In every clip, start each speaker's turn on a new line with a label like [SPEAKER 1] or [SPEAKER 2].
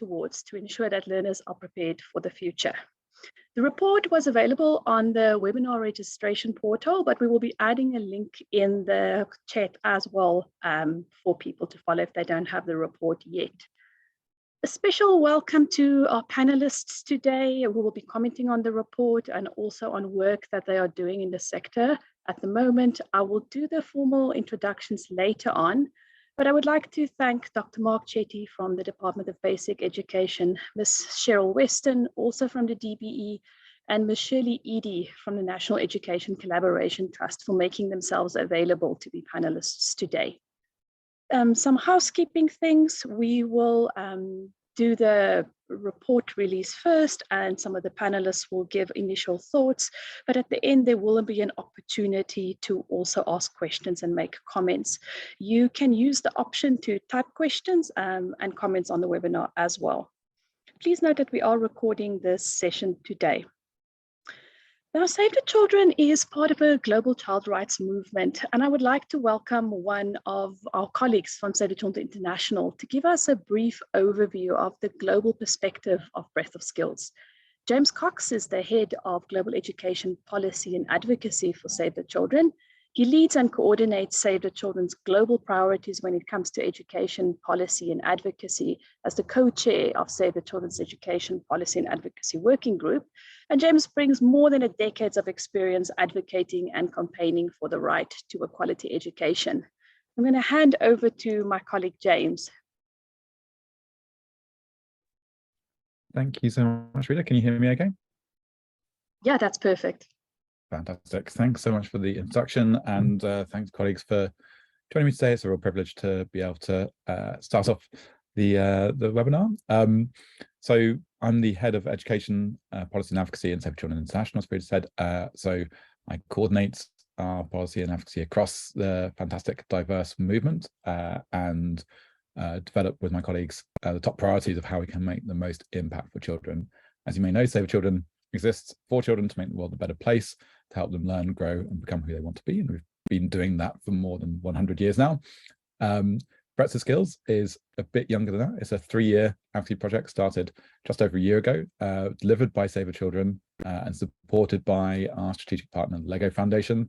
[SPEAKER 1] towards to ensure that learners are prepared for the future. The report was available on the webinar registration portal, but we will be adding a link in the chat as well for people to follow if they don't have the report yet. A special welcome to our panelists today who will be commenting on the report and also on work that they are doing in the sector at the moment. I will do the formal introductions later on, but I would like to thank Dr. Mark Chetty from the Department of Basic Education, Ms. Cheryl Weston, also from the DBE, and Ms. Shirley Eady from the National Education Collaboration Trust for making themselves available to be panelists today. Some housekeeping things. We will do the report release first, and some of the panelists will give initial thoughts, but at the end there will be an opportunity to also ask questions and make comments. You can use the option to type questions and comments on the webinar as well. Please note that we are recording this session today. Now, Save the Children is part of a global child rights movement, and I would like to welcome one of our colleagues from Save the Children International to give us a brief overview of the global perspective of Breadth of Skills. James Cox is the head of global education policy and advocacy for Save the Children. He leads and coordinates Save the Children's global priorities when it comes to education policy and advocacy as the co-chair of Save the Children's Education Policy and Advocacy Working Group. And James brings more than a decade of experience advocating and campaigning for the right to a quality education. I'm going to hand over to my colleague, James.
[SPEAKER 2] Thank you so much, Rita. Can you hear me okay?
[SPEAKER 1] Yeah, that's perfect.
[SPEAKER 2] Fantastic. Thanks so much for the introduction, and thanks, colleagues, for joining me today. It's a real privilege to be able to start off the webinar. So I'm the head of education policy and advocacy in Save the Children International, as Rita said. So I coordinate our policy and advocacy across the fantastic, diverse movement and develop with my colleagues the top priorities of how we can make the most impact for children. As you may know, Save the Children exists for children to make the world a better place, to help them learn, grow, and become who they want to be. And we've been doing that for more than 100 years now. Breadth of Skills is a bit younger than that. It's a 3-year advocacy project started just over a year ago, delivered by Save the Children and supported by our strategic partner, the Lego Foundation,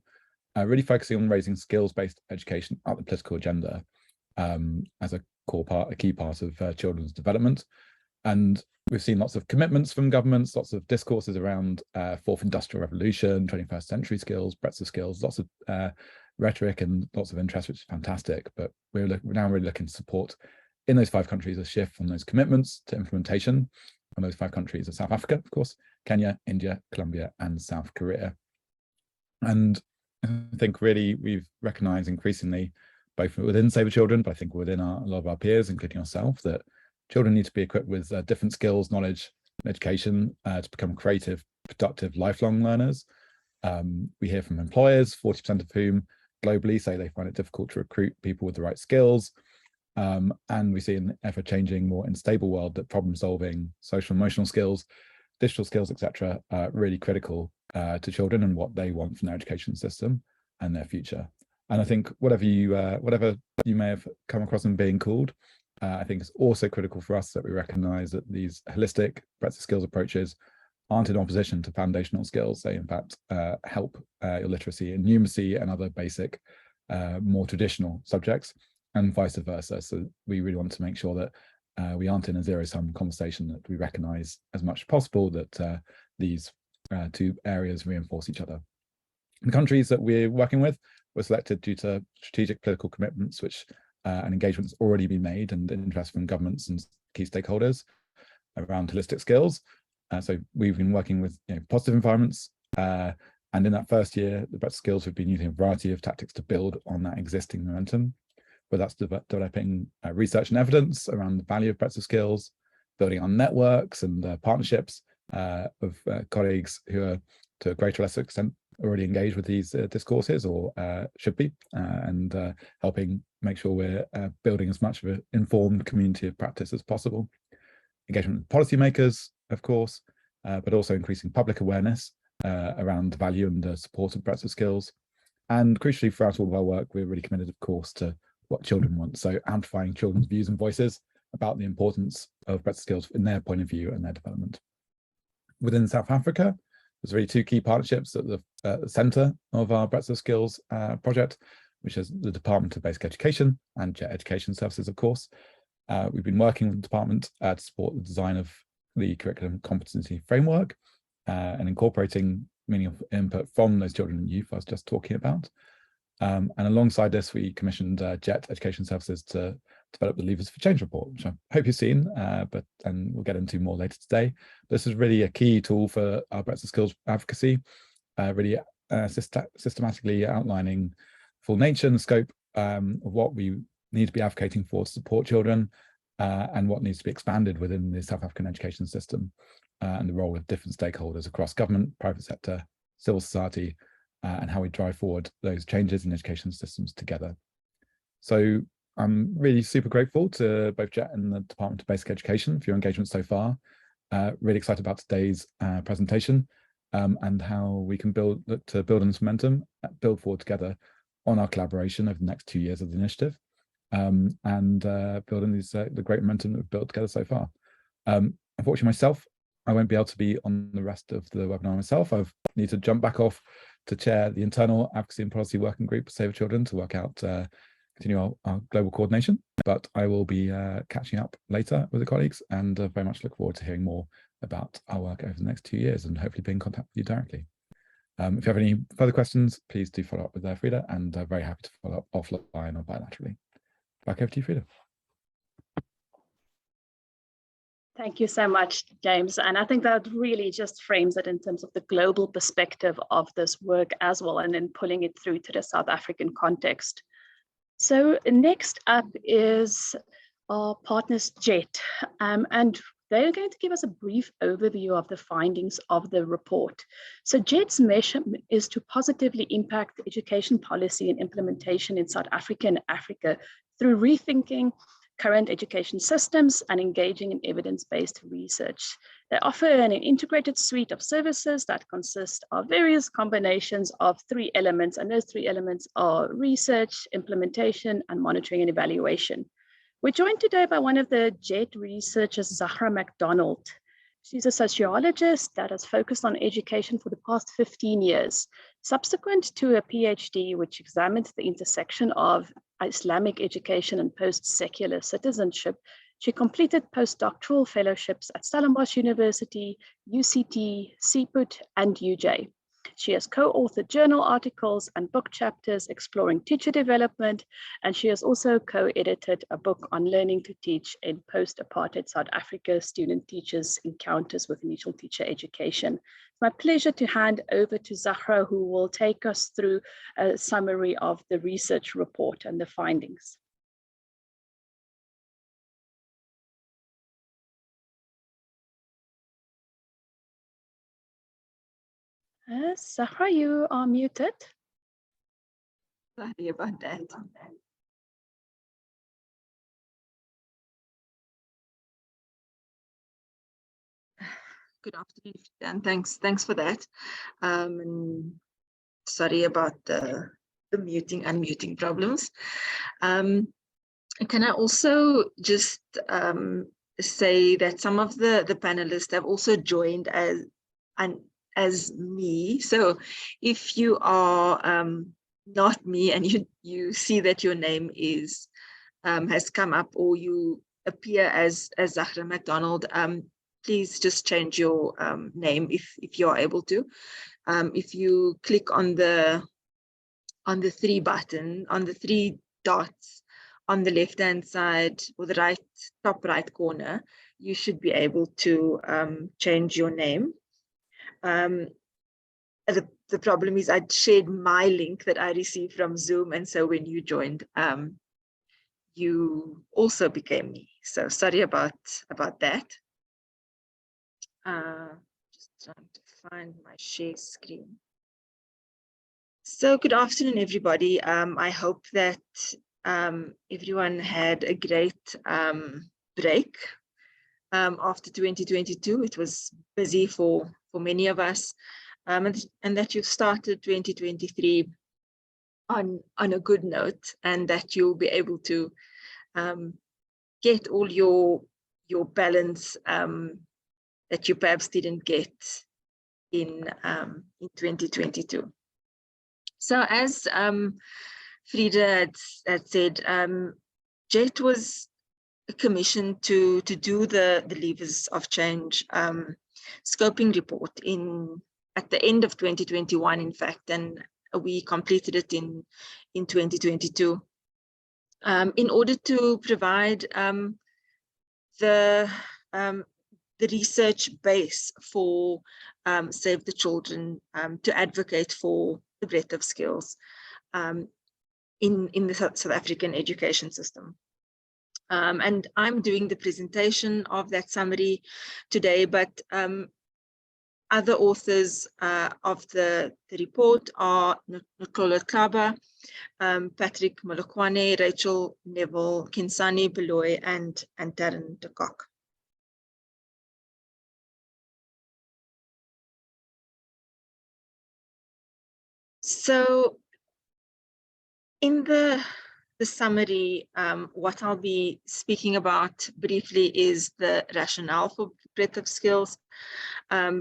[SPEAKER 2] really focusing on raising skills-based education up the political agenda as a key part of children's development. And we've seen lots of commitments from governments, lots of discourses around fourth industrial revolution, 21st century skills, breadth of skills, lots of rhetoric and lots of interest, which is fantastic. But we're now really looking to support in those 5 countries a shift from those commitments to implementation. And those 5 countries are South Africa, of course, Kenya, India, Colombia, and South Korea. And I think really we've recognized increasingly, both within Save the Children, but I think within a lot of our peers, including ourselves, that children need to be equipped with different skills, knowledge, and education to become creative, productive, lifelong learners. We hear from employers, 40% of whom globally say they find it difficult to recruit people with the right skills. And we see in an ever-changing, more unstable world that problem-solving, social emotional skills, digital skills, etc., are really critical to children and what they want from their education system and their future. And I think whatever you may have come across them being called, I think it's also critical for us that we recognize that these holistic breadth of skills approaches aren't in opposition to foundational skills. They in fact help your literacy and numeracy and other basic, more traditional subjects, and vice versa. So we really want to make sure that we aren't in a zero-sum conversation, that we recognize as much as possible that these 2 areas reinforce each other. The countries that we're working with were selected due to strategic political commitments, which and engagement has already been made, and interest from governments and key stakeholders around holistic skills. So we've been working with positive environments, and in that first year, the breadth of skills, we've been using a variety of tactics to build on that existing momentum, whether that's developing research and evidence around the value of breadth of skills, building on networks and partnerships of colleagues who are to a greater or lesser extent already engaged with these discourses or should be, and helping make sure we're building as much of an informed community of practice as possible. Engagement with policymakers, of course, but also increasing public awareness around the value and the support of breadth of skills. And crucially, throughout all of our work, we're really committed, of course, to what children want. So amplifying children's views and voices about the importance of Brexit skills in their point of view and their development. Within South Africa, there's really two key partnerships at the centre of our Brexit skills project, which is the Department of Basic Education and Jet Education Services, of course. We've been working with the department to support the design of the curriculum competency framework and incorporating meaningful input from those children and youth I was just talking about. And alongside this, we commissioned Jet Education Services to develop the Levers for Change report, which I hope you've seen, and we'll get into more later today. This is really a key tool for our Brexit skills advocacy, really systematically outlining full nature and scope of what we need to be advocating for to support children and what needs to be expanded within the South African education system and the role of different stakeholders across government, private sector, civil society, and how we drive forward those changes in education systems together. So I'm really super grateful to both Jet and the Department of Basic Education for your engagement so far. Really excited about today's presentation and how we can look to build on this momentum, build forward together on our collaboration over the next 2 years of the initiative, and build on the great momentum that we've built together so far. Unfortunately, myself, I won't be able to be on the rest of the webinar myself. I need to jump back off to chair the internal advocacy and policy working group for Save Children to work out, continue our global coordination. But I will be catching up later with the colleagues and very much look forward to hearing more about our work over the next 2 years and hopefully be in contact with you directly. If you have any further questions, please do follow up with Frida, and very happy to follow up offline or bilaterally. Back over to you, Frida.
[SPEAKER 1] Thank you so much, James. And I think that really just frames it in terms of the global perspective of this work as well, and then pulling it through to the South African context. So next up is our partners, Jet, and they're going to give us a brief overview of the findings of the report. So Jet's mission is to positively impact education policy and implementation in South Africa and Africa through rethinking current education systems and engaging in evidence-based research. They offer an integrated suite of services that consist of various combinations of 3 elements, and those 3 elements are research, implementation, and monitoring and evaluation. We're joined today by one of the Jet researchers, Zahra MacDonald. She's a sociologist that has focused on education for the past 15 years. Subsequent to a PhD, which examined the intersection of Islamic education and post-secular citizenship, she completed postdoctoral fellowships at Stellenbosch University, UCT, CPUT, and UJ. She has co-authored journal articles and book chapters exploring teacher development, and she has also co-edited a book on learning to teach in post-apartheid South Africa, student-teachers' encounters with initial teacher education. It's my pleasure to hand over to Zahra, who will take us through a summary of the research report and the findings. Zahra, you are muted.
[SPEAKER 3] Sorry about that. Good afternoon, and thanks for that. And sorry about the muting, unmuting problems. Can I also just say that some of the panelists have also joined as me. So if you are not me and you see that your name is has come up, or you appear as Zahra MacDonald, please just change your name if you are able to. If you click on the 3 dots on the left hand side or the top right corner, you should be able to change your name. The problem is I shared my link that I received from Zoom, and so when you joined, you also became me. So sorry about that. Just trying to find my share screen. So good afternoon, everybody. I hope that everyone had a great break after 2022. It was busy for many of us, and that you've started 2023 on a good note, and that you'll be able to get all your balance that you perhaps didn't get in 2022. So as Frida had said, JET was commissioned to do the levers of change scoping report at the end of 2021, in fact, and we completed it in 2022 in order to provide the research base for Save the Children to advocate for the breadth of skills in the South African education system. And I'm doing the presentation of that summary today, but other authors of the report are Nicole Klaba, Patrick Molokwane, Rachel Neville, Kinsani Beloy, and Darren de Kock. So in the summary, what I'll be speaking about briefly is the rationale for breadth of skills.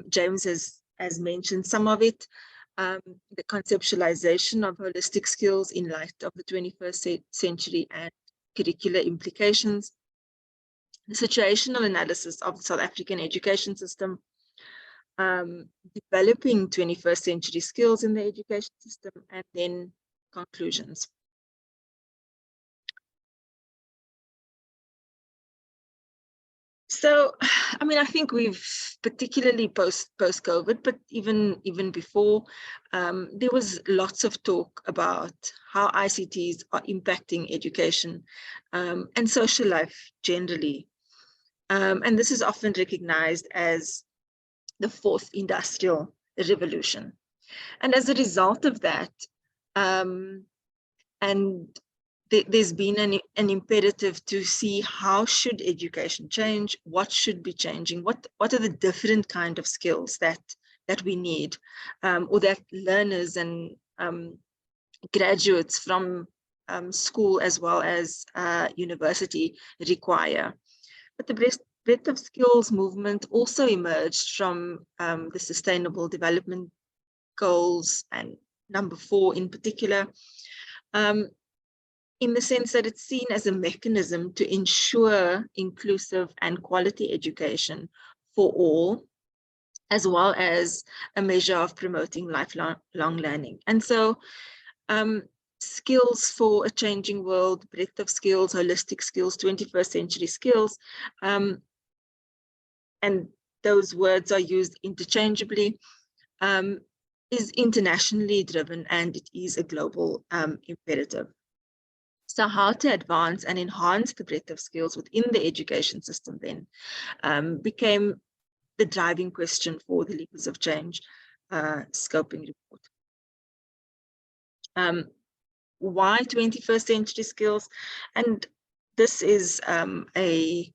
[SPEAKER 3] James has mentioned some of it, the conceptualization of holistic skills in light of the 21st century and curricular implications, the situational analysis of the South African education system, developing 21st century skills in the education system, and then conclusions. So, I mean, I think we've, particularly post-COVID, but even before, there was lots of talk about how ICTs are impacting education and social life generally. And this is often recognized as the fourth industrial revolution. And as a result of that, there's been an imperative to see how should education change, what should be changing, what are the different kind of skills that we need, or that learners and graduates from school as well as university require. But the breadth of skills movement also emerged from the Sustainable Development Goals, and number 4 in particular, in the sense that it's seen as a mechanism to ensure inclusive and quality education for all, as well as a measure of promoting lifelong learning. And so skills for a changing world, breadth of skills, holistic skills, 21st century skills, and those words are used interchangeably, is internationally driven, and it is a global imperative. So how to advance and enhance the breadth of skills within the education system then became the driving question for the Levers of Change scoping report. Why 21st century skills? And this is a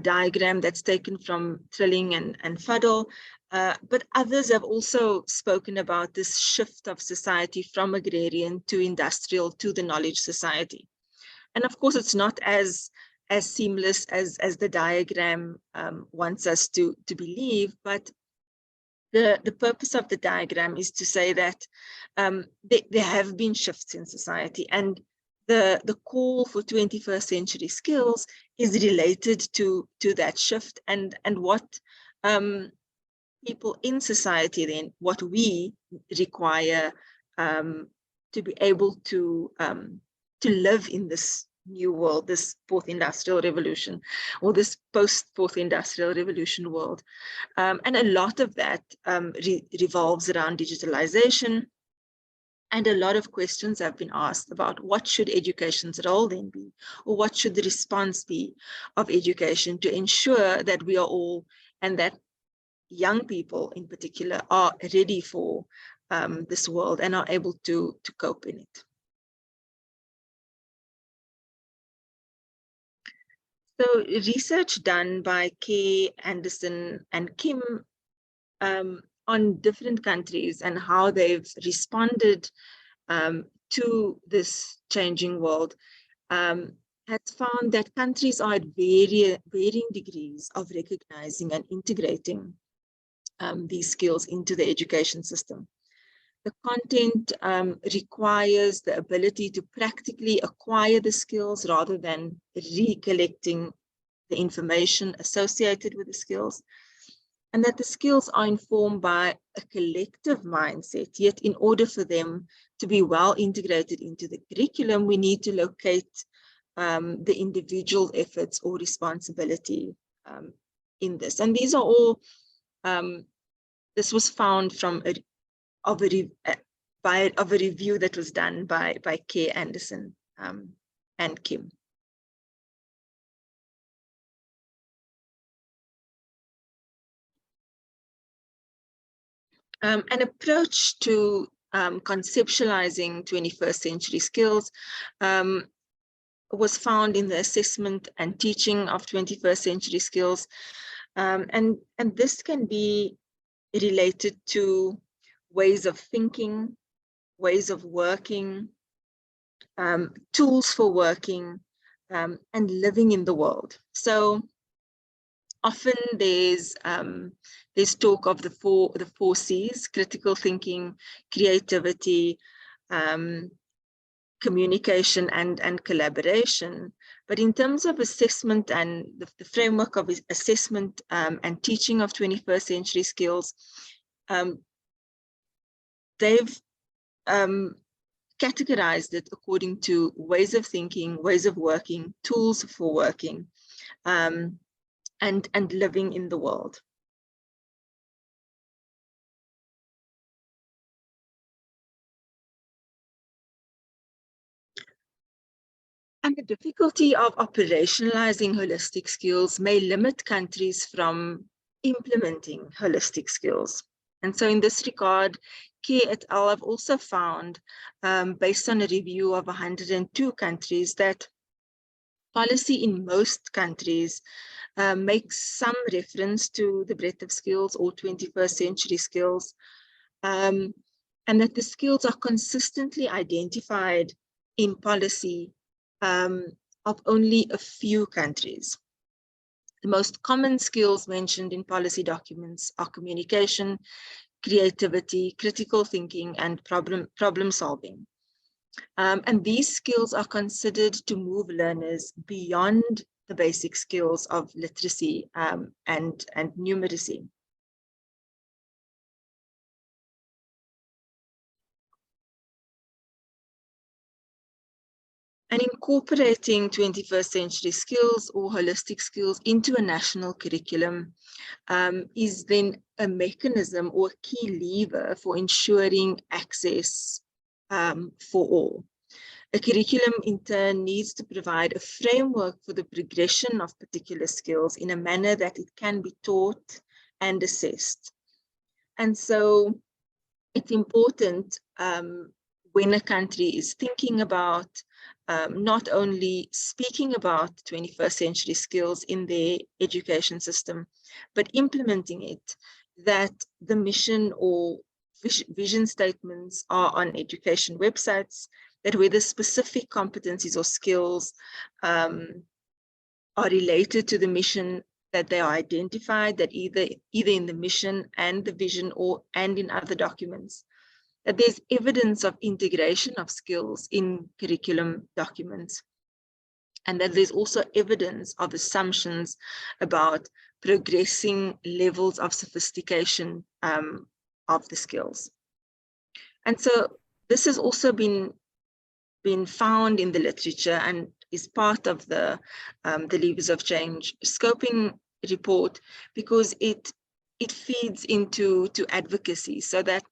[SPEAKER 3] diagram that's taken from Trilling and Fuddle, but others have also spoken about this shift of society from agrarian to industrial to the knowledge society. And of course, it's not as seamless as the diagram wants us to believe, but the purpose of the diagram is to say that there have been shifts in society, and the call for 21st century skills is related to that shift, and what people in society then, what we require to be able to live in this new world, this fourth industrial revolution, or this post-fourth industrial revolution world. And a lot of that revolves around digitalization. And a lot of questions have been asked about what should education's role then be, or what should the response be of education to ensure that we are all, and that young people in particular, are ready for this world and are able to cope in it. So research done by Kay, Anderson, and Kim on different countries and how they've responded to this changing world has found that countries are at varying degrees of recognizing and integrating these skills into the education system. The content requires the ability to practically acquire the skills rather than recollecting the information associated with the skills, and that the skills are informed by a collective mindset. Yet in order for them to be well integrated into the curriculum, we need to locate the individual efforts or responsibility in this. And these are all, this was found from a review that was done by Kay Anderson and Kim. An approach to conceptualizing 21st century skills was found in the assessment and teaching of 21st century skills. And this can be related to ways of thinking, ways of working, tools for working, and living in the world. So often there's talk of the four C's: critical thinking, creativity, communication, and collaboration. But in terms of assessment and the framework of assessment and teaching of 21st century skills, they've categorized it according to ways of thinking, ways of working, tools for working, and living in the world. And the difficulty of operationalizing holistic skills may limit countries from implementing holistic skills. And so in this regard, Kay et al. Have also found, based on a review of 102 countries, that policy in most countries makes some reference to the breadth of skills or 21st century skills, and that the skills are consistently identified in policy of only a few countries. The most common skills mentioned in policy documents are communication, creativity, critical thinking, and problem solving. And these skills are considered to move learners beyond the basic skills of literacy and numeracy. And incorporating 21st century skills or holistic skills into a national curriculum is then a mechanism or a key lever for ensuring access for all. A curriculum in turn needs to provide a framework for the progression of particular skills in a manner that it can be taught and assessed. And so it's important when a country is thinking about not only speaking about 21st century skills in their education system, but implementing it, that the mission or vision statements are on education websites, that whether specific competencies or skills are related to the mission, that they are identified, that either in the mission and the vision and in other documents, that there's evidence of integration of skills in curriculum documents, and that there's also evidence of assumptions about progressing levels of sophistication of the skills. And so this has also been found in the literature and is part of the Levers of Change scoping report, because it feeds into advocacy, so that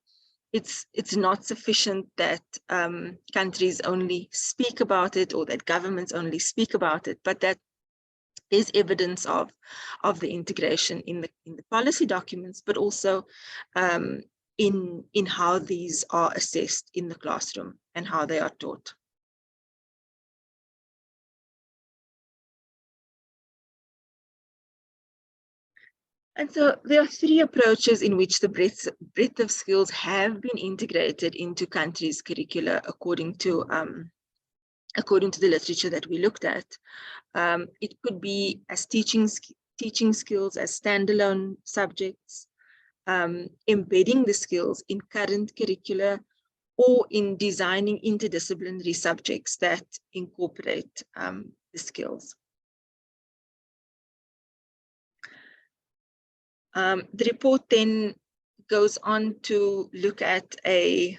[SPEAKER 3] it's not sufficient that countries only speak about it or that governments only speak about it, but that there's evidence of the integration in the policy documents, but also in how these are assessed in the classroom and how they are taught. And so there are three approaches in which the breadth of skills have been integrated into countries' curricula according to according to the literature that we looked at. It could be as teaching skills as standalone subjects, embedding the skills in current curricula, or in designing interdisciplinary subjects that incorporate the skills. The report then goes on to look at a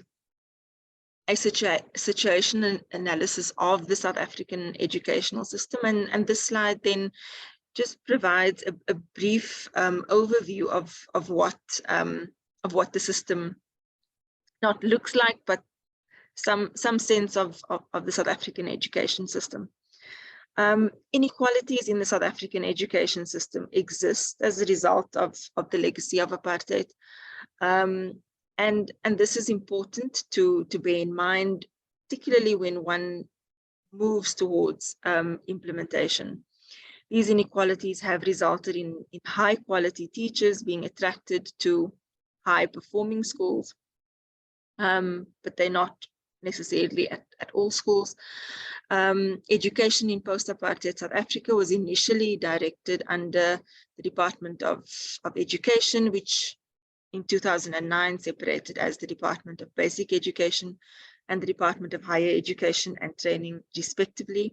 [SPEAKER 3] situation analysis of the South African educational system, and this slide then just provides a brief overview of what the system not looks like, but some sense of the South African education system. Inequalities in the South African education system exist as a result of the legacy of apartheid. And this is important to bear in mind, particularly when one moves towards implementation. These inequalities have resulted in high quality teachers being attracted to high performing schools, but they're not necessarily at all schools. Education in post-apartheid South Africa was initially directed under the Department of Education, which in 2009 separated as the Department of Basic Education and the Department of Higher Education and Training, respectively.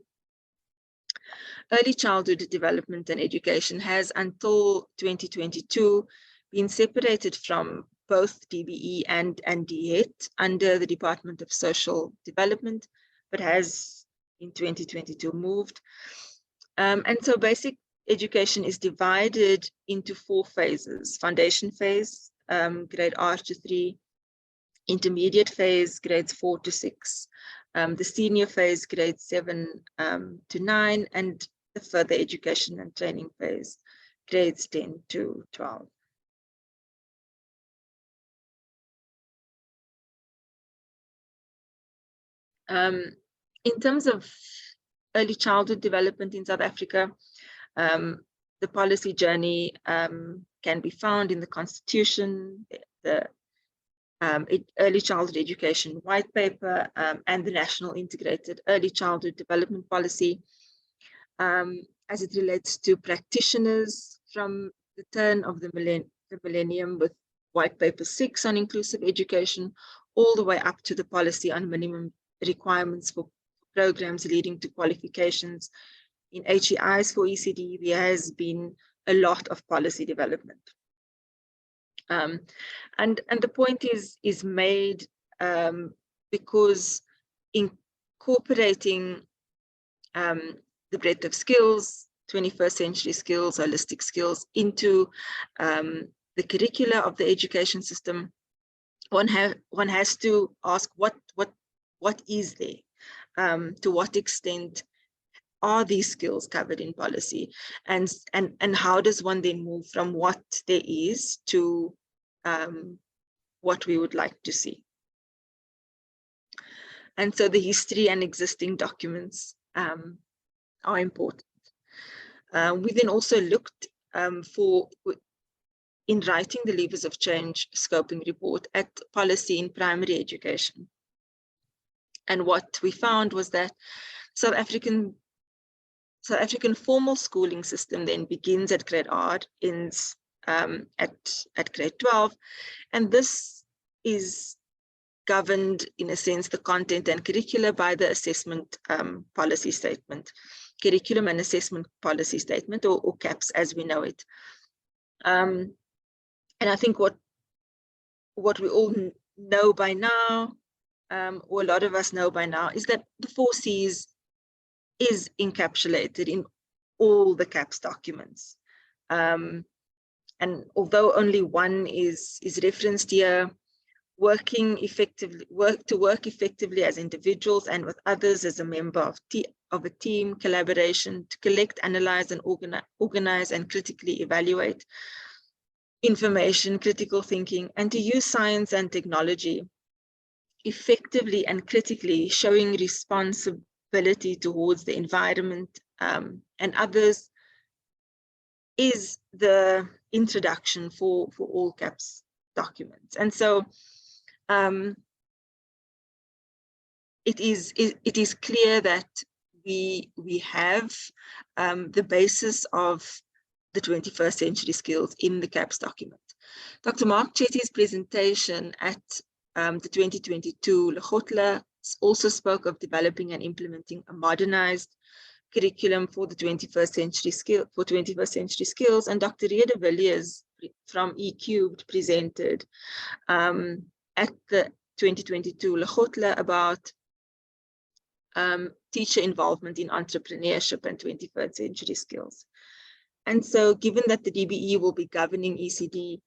[SPEAKER 3] Early childhood development and education has, until 2022, been separated from both DBE and DHET under the Department of Social Development, but has in 2022 moved. And so basic education is divided into 4 phases: foundation phase, grade R to 3, intermediate phase, grades 4 to 6, the senior phase, grades 7 to 9, and the further education and training phase, grades 10 to 12. In terms of early childhood development in South Africa, the policy journey can be found in the Constitution, the Early Childhood Education White Paper, and the National Integrated Early Childhood Development Policy. As it relates to practitioners from the turn of the millennium, with White Paper 6 on inclusive education, all the way up to the policy on minimum requirements for programs leading to qualifications. In HEIs for ECD, there has been a lot of policy development. And the point is made because incorporating the breadth of skills, 21st century skills, holistic skills into the curricula of the education system, one has to ask what is there, to what extent are these skills covered in policy, and how does one then move from what there is to what we would like to see. And so the history and existing documents are important. We then also looked in writing the Levers of Change scoping report, at policy in primary education. And what we found was that South African formal schooling system then begins at grade R, ends at grade 12, and this is governed, in a sense, the content and curricula by the assessment policy statement, curriculum and assessment policy statement, or CAPS as we know it. And I think what we all know by now, or a lot of us know by now, is that the 4 Cs is encapsulated in all the CAPS documents. And although only one is referenced here, work effectively as individuals and with others as a member of a team, collaboration, to collect, analyze, and organize and critically evaluate information, critical thinking, and to use science and technology effectively and critically, showing responsibility towards the environment and others, is the introduction for all CAPS documents. And so it is clear that we have the basis of the 21st century skills in the CAPS document. Dr. Mark Chetty's presentation at the 2022 Lekgotla also spoke of developing and implementing a modernized curriculum for the 21st century skills, and Dr. Ria de Villiers from eCubed presented at the 2022 Lekgotla about teacher involvement in entrepreneurship and 21st century skills. And so given that the DBE will be governing ECD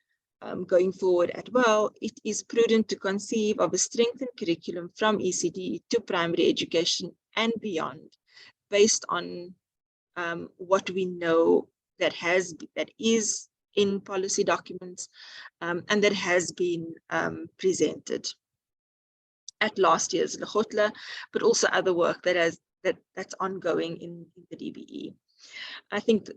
[SPEAKER 3] going forward as well, it is prudent to conceive of a strengthened curriculum from ECD to primary education and beyond, based on what we know that is in policy documents and that has been presented at last year's Lekgotla, but also other work that's ongoing in the DBE. I think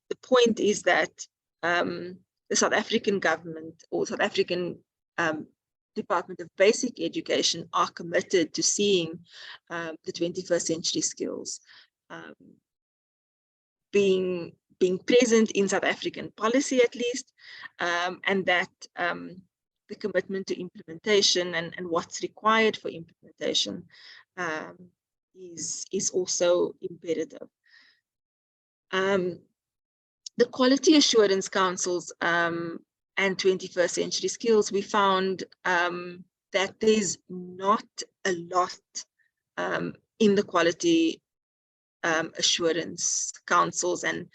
[SPEAKER 3] the point is that the South African government or South African Department of Basic Education are committed to seeing the 21st century skills being present in South African policy at least, and that the commitment to implementation and what's required for implementation is also imperative. The Quality Assurance Councils and 21st century skills, we found that there's not a lot in the Quality Assurance Councils, and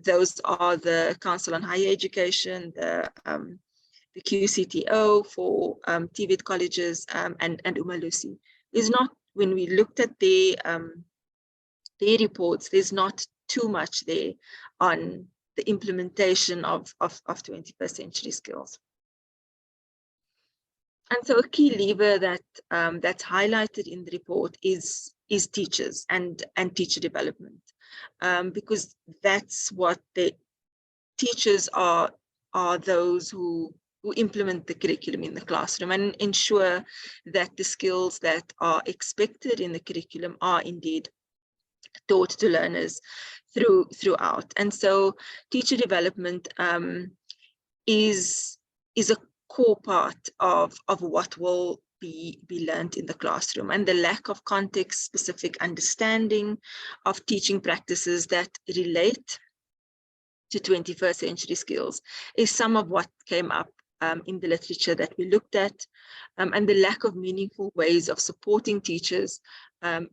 [SPEAKER 3] those are the Council on Higher Education, the QCTO for TVET colleges, and Umalusi. There's not, when we looked at their reports, there's not too much there on the implementation of 21st century skills. And so a key lever that that's highlighted in the report is teachers and teacher development, because that's what the teachers are those who implement the curriculum in the classroom and ensure that the skills that are expected in the curriculum are indeed taught to learners throughout. And so teacher development is a core part of what will be learned in the classroom, and the lack of context-specific understanding of teaching practices that relate to 21st century skills is some of what came up in the literature that we looked at, and the lack of meaningful ways of supporting teachers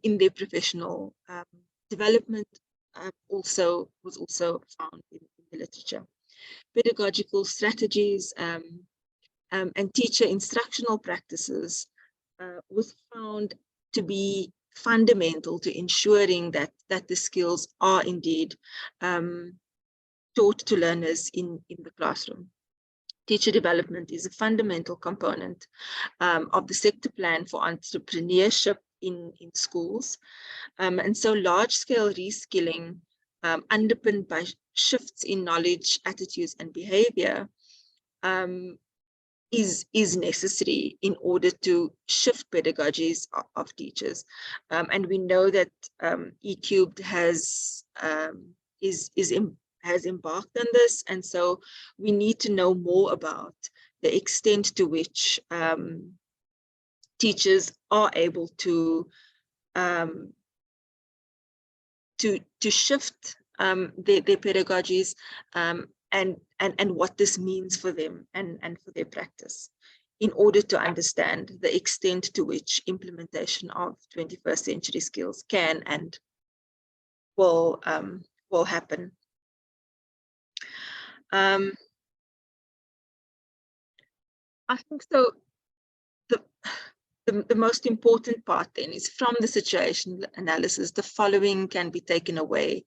[SPEAKER 3] in their professional development was also found in the literature. Pedagogical strategies and teacher instructional practices was found to be fundamental to ensuring that the skills are indeed taught to learners in the classroom. Teacher development is a fundamental component of the sector plan for entrepreneurship in schools. And so large-scale reskilling underpinned by shifts in knowledge, attitudes, and behavior is necessary in order to shift pedagogies of teachers. And we know that eCubed has embarked on this, and so we need to know more about the extent to which teachers are able to shift their pedagogies and what this means for them and for their practice, in order to understand the extent to which implementation of 21st century skills can and will happen. I think so. The most important part then is, from the situation analysis, the following can be taken away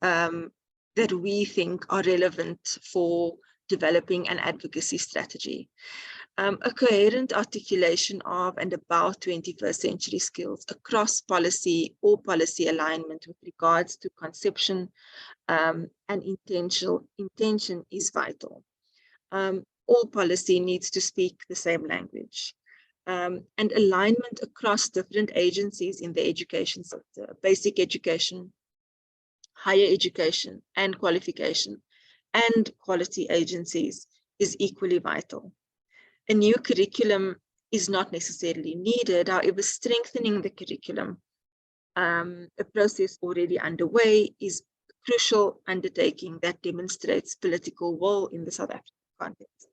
[SPEAKER 3] that we think are relevant for developing an advocacy strategy. A coherent articulation of and about 21st century skills across policy or policy alignment with regards to conception and intention is vital. All policy needs to speak the same language. and alignment across different agencies in the education sector, basic education, higher education and qualification, and quality agencies is equally vital. A new curriculum is not necessarily needed, however, strengthening the curriculum, a process already underway, is a crucial undertaking that demonstrates political will in the South African context.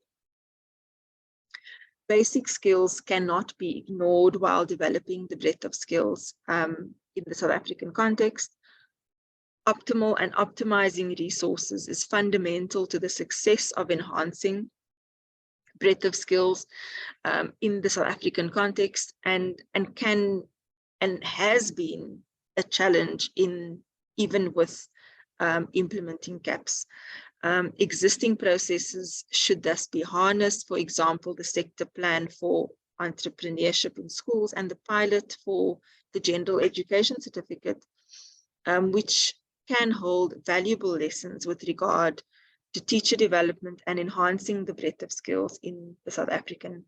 [SPEAKER 3] Basic skills cannot be ignored while developing the breadth of skills in the South African context. Optimal and optimizing resources is fundamental to the success of enhancing breadth of skills in the South African context, and has been a challenge even with implementing gaps. Existing processes should thus be harnessed, for example, the sector plan for entrepreneurship in schools and the pilot for the general education certificate, which can hold valuable lessons with regard to teacher development and enhancing the breadth of skills in the South African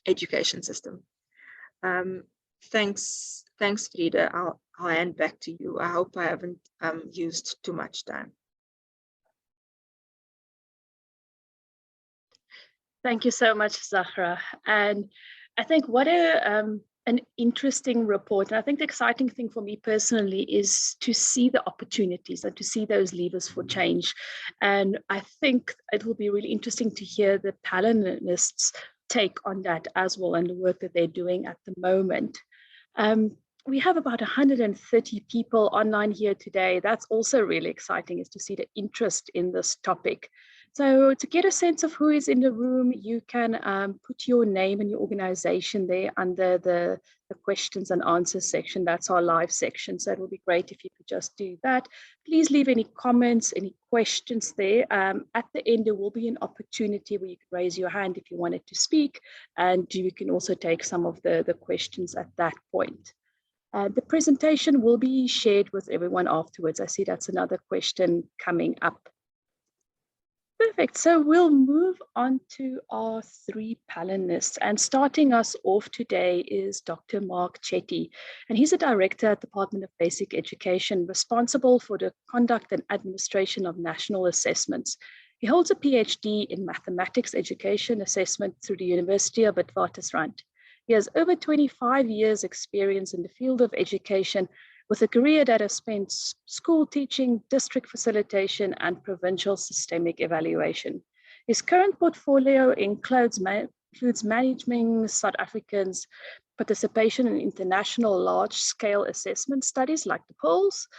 [SPEAKER 3] education system. Thanks, Frida. I'll hand back to you. I hope I haven't used too much time.
[SPEAKER 1] Thank you so much, Zahra. And I think what an interesting report. And I think the exciting thing for me personally is to see the opportunities and to see those levers for change. And I think it will be really interesting to hear the panelists' take on that as well, and the work that they're doing at the moment. We have about 130 people online here today. That's also really exciting, is to see the interest in this topic. So to get a sense of who is in the room, you can put your name and your organization there under the questions and answers section. That's our live section. So it would be great if you could just do that. Please leave any comments, any questions there. At the end, there will be an opportunity where you can raise your hand if you wanted to speak, and you can also take some of the questions at that point. The presentation will be shared with everyone afterwards. I see that's another question coming up. Perfect. So we'll move on to our three panelists. And starting us off today is Dr. Mark Chetty. And he's a director at the Department of Basic Education, responsible for the conduct and administration of national assessments. He holds a PhD in mathematics education assessment through the University of Witwatersrand. He has over 25 years experience in the field of education, with a career that has spent school teaching, district facilitation, and provincial systemic evaluation. His current portfolio includes managing South Africans' participation in international large-scale assessment studies like the polls,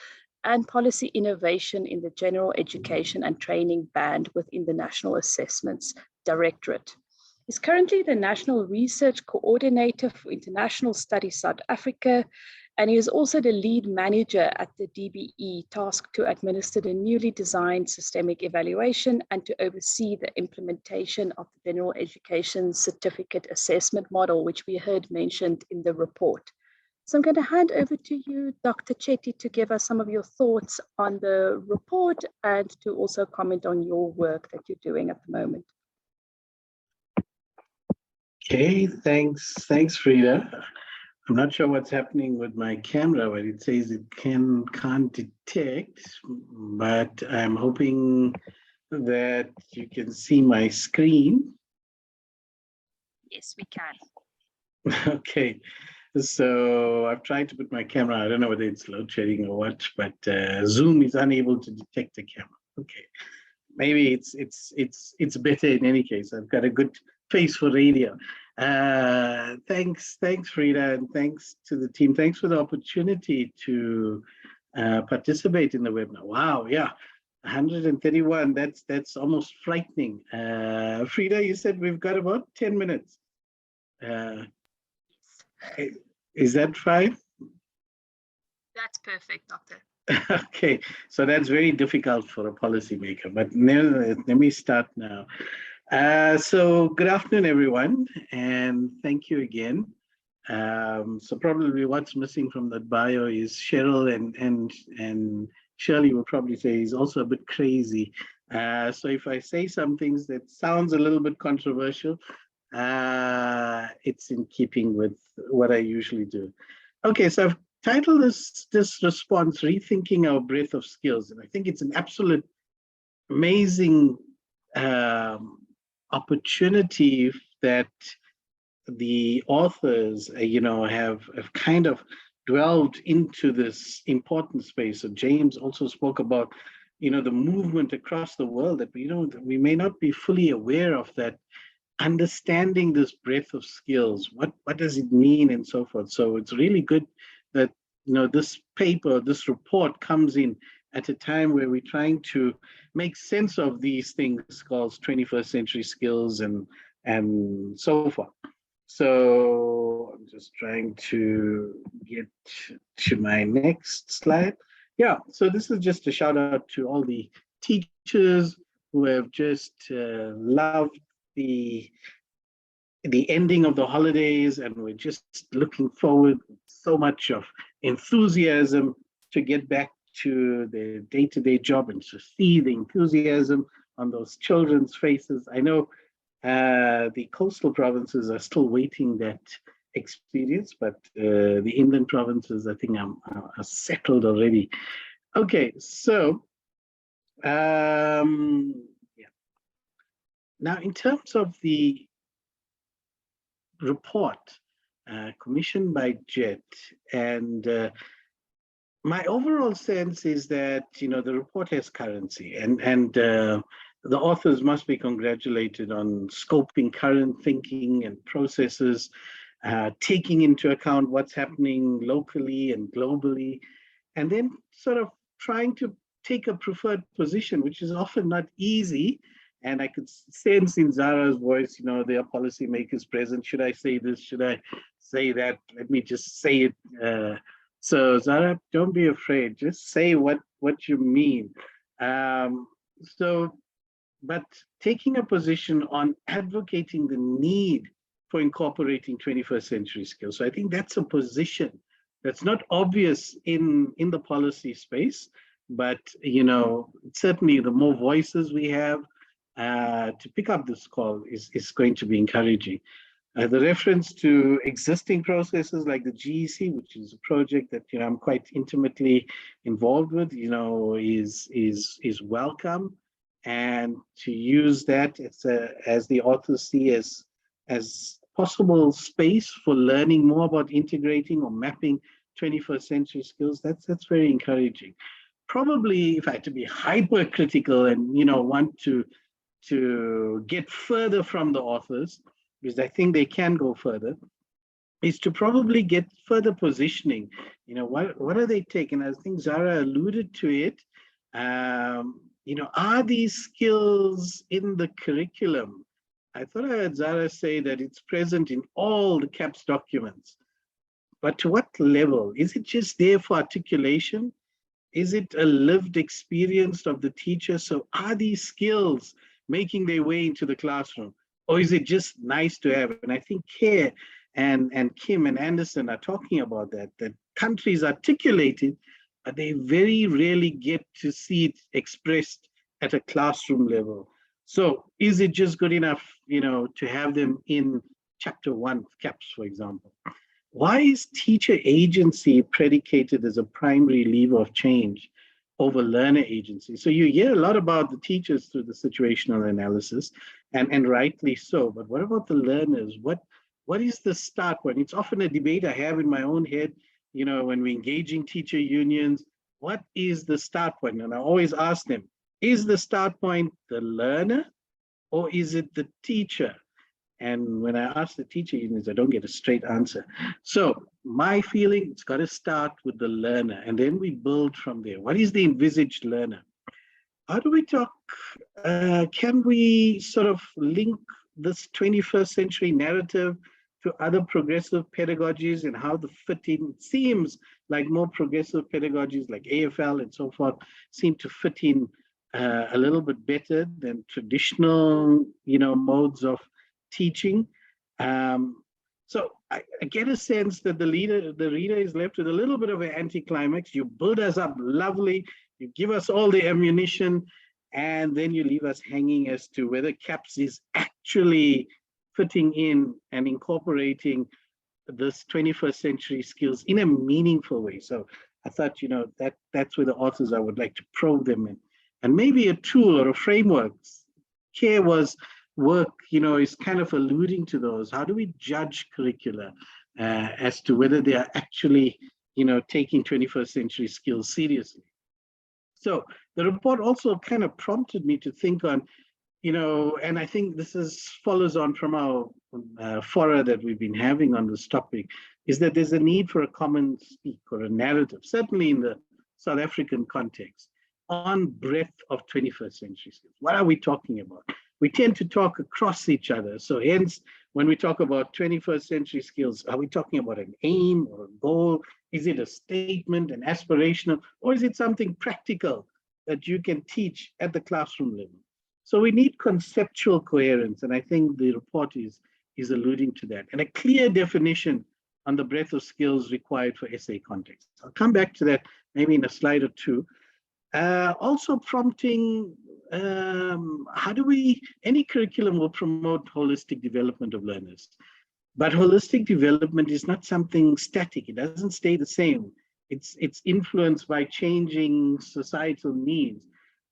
[SPEAKER 1] and policy innovation in the general education and training band within the National Assessments Directorate. He's currently the National Research Coordinator for International Studies South Africa, and he is also the lead manager at the DBE, tasked to administer the newly designed systemic evaluation and to oversee the implementation of the General Education Certificate Assessment Model, which we heard mentioned in the report. So I'm going to hand over to you, Dr. Chetty, to give us some of your thoughts on the report and to also comment on your work that you're doing at the moment.
[SPEAKER 4] Okay, thanks, Frida. I'm not sure what's happening with my camera, but it says it can't detect, but I'm hoping that you can see my screen.
[SPEAKER 1] Yes, we can.
[SPEAKER 4] Okay, so I've tried to put my camera, I don't know whether it's load shedding or what, but Zoom is unable to detect the camera. Okay, maybe it's better in any case. I've got a good face for radio. Thanks Frida, and thanks to the team. Thanks for the opportunity to participate in the webinar. Wow, yeah, 131. That's almost frightening. Frida, you said we've got about 10 minutes. Is that fine?
[SPEAKER 1] That's perfect, Doctor.
[SPEAKER 4] Okay, so that's very difficult for a policymaker, but let me start now. So good afternoon, everyone, and thank you again. So probably what's missing from that bio is Cheryl, and Shirley will probably say he's also a bit crazy. So if I say some things that sounds a little bit controversial, it's in keeping with what I usually do. Okay, so I've titled this response "Rethinking Our Breadth of Skills," and I think it's an absolute amazing opportunity that the authors, have kind of dwelled into this important space. So James also spoke about, the movement across the world that we may not be fully aware of, that understanding this breadth of skills, what does it mean, and so forth. So it's really good that this paper, this report comes in at a time where we're trying to make sense of these things called 21st century skills and so forth. So I'm just trying to get to my next slide. Yeah, so this is just a shout out to all the teachers who have just loved the ending of the holidays, and we're just looking forward with so much of enthusiasm to get back to their day-to-day job and to see the enthusiasm on those children's faces. I know the coastal provinces are still waiting that experience, but the inland provinces, I think, are settled already. Okay, so yeah. Now, in terms of the report commissioned by JET, and my overall sense is that the report has currency, and the authors must be congratulated on scoping current thinking and processes, taking into account what's happening locally and globally, and then sort of trying to take a preferred position, which is often not easy. And I could sense in Zara's voice, there are policymakers present. Should I say this? Should I say that? Let me just say it. So Zara, don't be afraid. Just say what you mean. But taking a position on advocating the need for incorporating 21st century skills. So I think that's a position that's not obvious in the policy space, but certainly the more voices we have to pick up this call is going to be encouraging. The reference to existing processes like the GEC, which is a project that I'm quite intimately involved with, is welcome, and to use that as the authors see as possible space for learning more about integrating or mapping 21st century skills. That's very encouraging. Probably, if I had to be hypercritical and want to get further from the authors, because I think they can go further, is to probably get further positioning. What are they taking? I think Zara alluded to it. Are these skills in the curriculum? I thought I heard Zara say that it's present in all the CAPS documents. But to what level? Is it just there for articulation? Is it a lived experience of the teacher? So are these skills making their way into the classroom? Or is it just nice to have? And I think Kerr and Kim and Anderson are talking about that countries articulate it, but they very rarely get to see it expressed at a classroom level. So is it just good enough, to have them in chapter 1 CAPS, for example? Why is teacher agency predicated as a primary lever of change over learner agency? So you hear a lot about the teachers through the situational analysis, and rightly so, but what about the learners? What is the start point? It's often a debate I have in my own head, when we're engaging teacher unions, what is the start point? And I always ask them, is the start point the learner or is it the teacher? And when I ask the teacher unions, I don't get a straight answer. So my feeling, it's got to start with the learner, and then we build from there. What is the envisaged learner? How do we talk? Can we sort of link this 21st century narrative to other progressive pedagogies and how the fit in? It seems like more progressive pedagogies like AFL and so forth seem to fit in a little bit better than traditional, modes of teaching. So I get a sense that the reader is left with a little bit of an anticlimax. You build us up lovely, you give us all the ammunition, and then you leave us hanging as to whether CAPS is actually fitting in and incorporating this 21st century skills in a meaningful way. So I thought, that's where the authors, I would like to probe them in. And maybe a tool or a framework. Care was work, is kind of alluding to those. How do we judge curricula as to whether they are actually, taking 21st century skills seriously? So the report also kind of prompted me to think on, and I think this follows on from our fora that we've been having on this topic, is that there's a need for a common speak or a narrative, certainly in the South African context, on breadth of 21st century skills. What are we talking about? We tend to talk across each other. So hence, when we talk about 21st century skills, are we talking about an aim or a goal? Is it a statement, an aspirational, or is it something practical that you can teach at the classroom level? So we need conceptual coherence, and I think the report is alluding to that, and a clear definition on the breadth of skills required for SA context. I'll come back to that maybe in a slide or two. Also prompting, any curriculum will promote holistic development of learners, but holistic development is not something static. It doesn't stay the same. It's influenced by changing societal needs.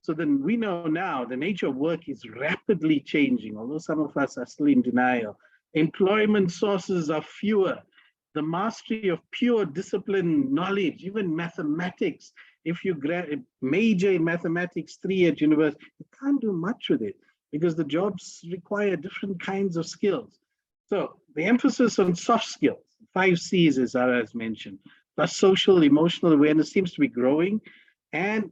[SPEAKER 4] So then we know now the nature of work is rapidly changing, although some of us are still in denial. Employment sources are fewer. The mastery of pure discipline, knowledge, even mathematics, if you major in mathematics 3 at university, you can't do much with it because the jobs require different kinds of skills. So the emphasis on soft skills, 5 C's as Zara has mentioned, plus social, emotional awareness seems to be growing, and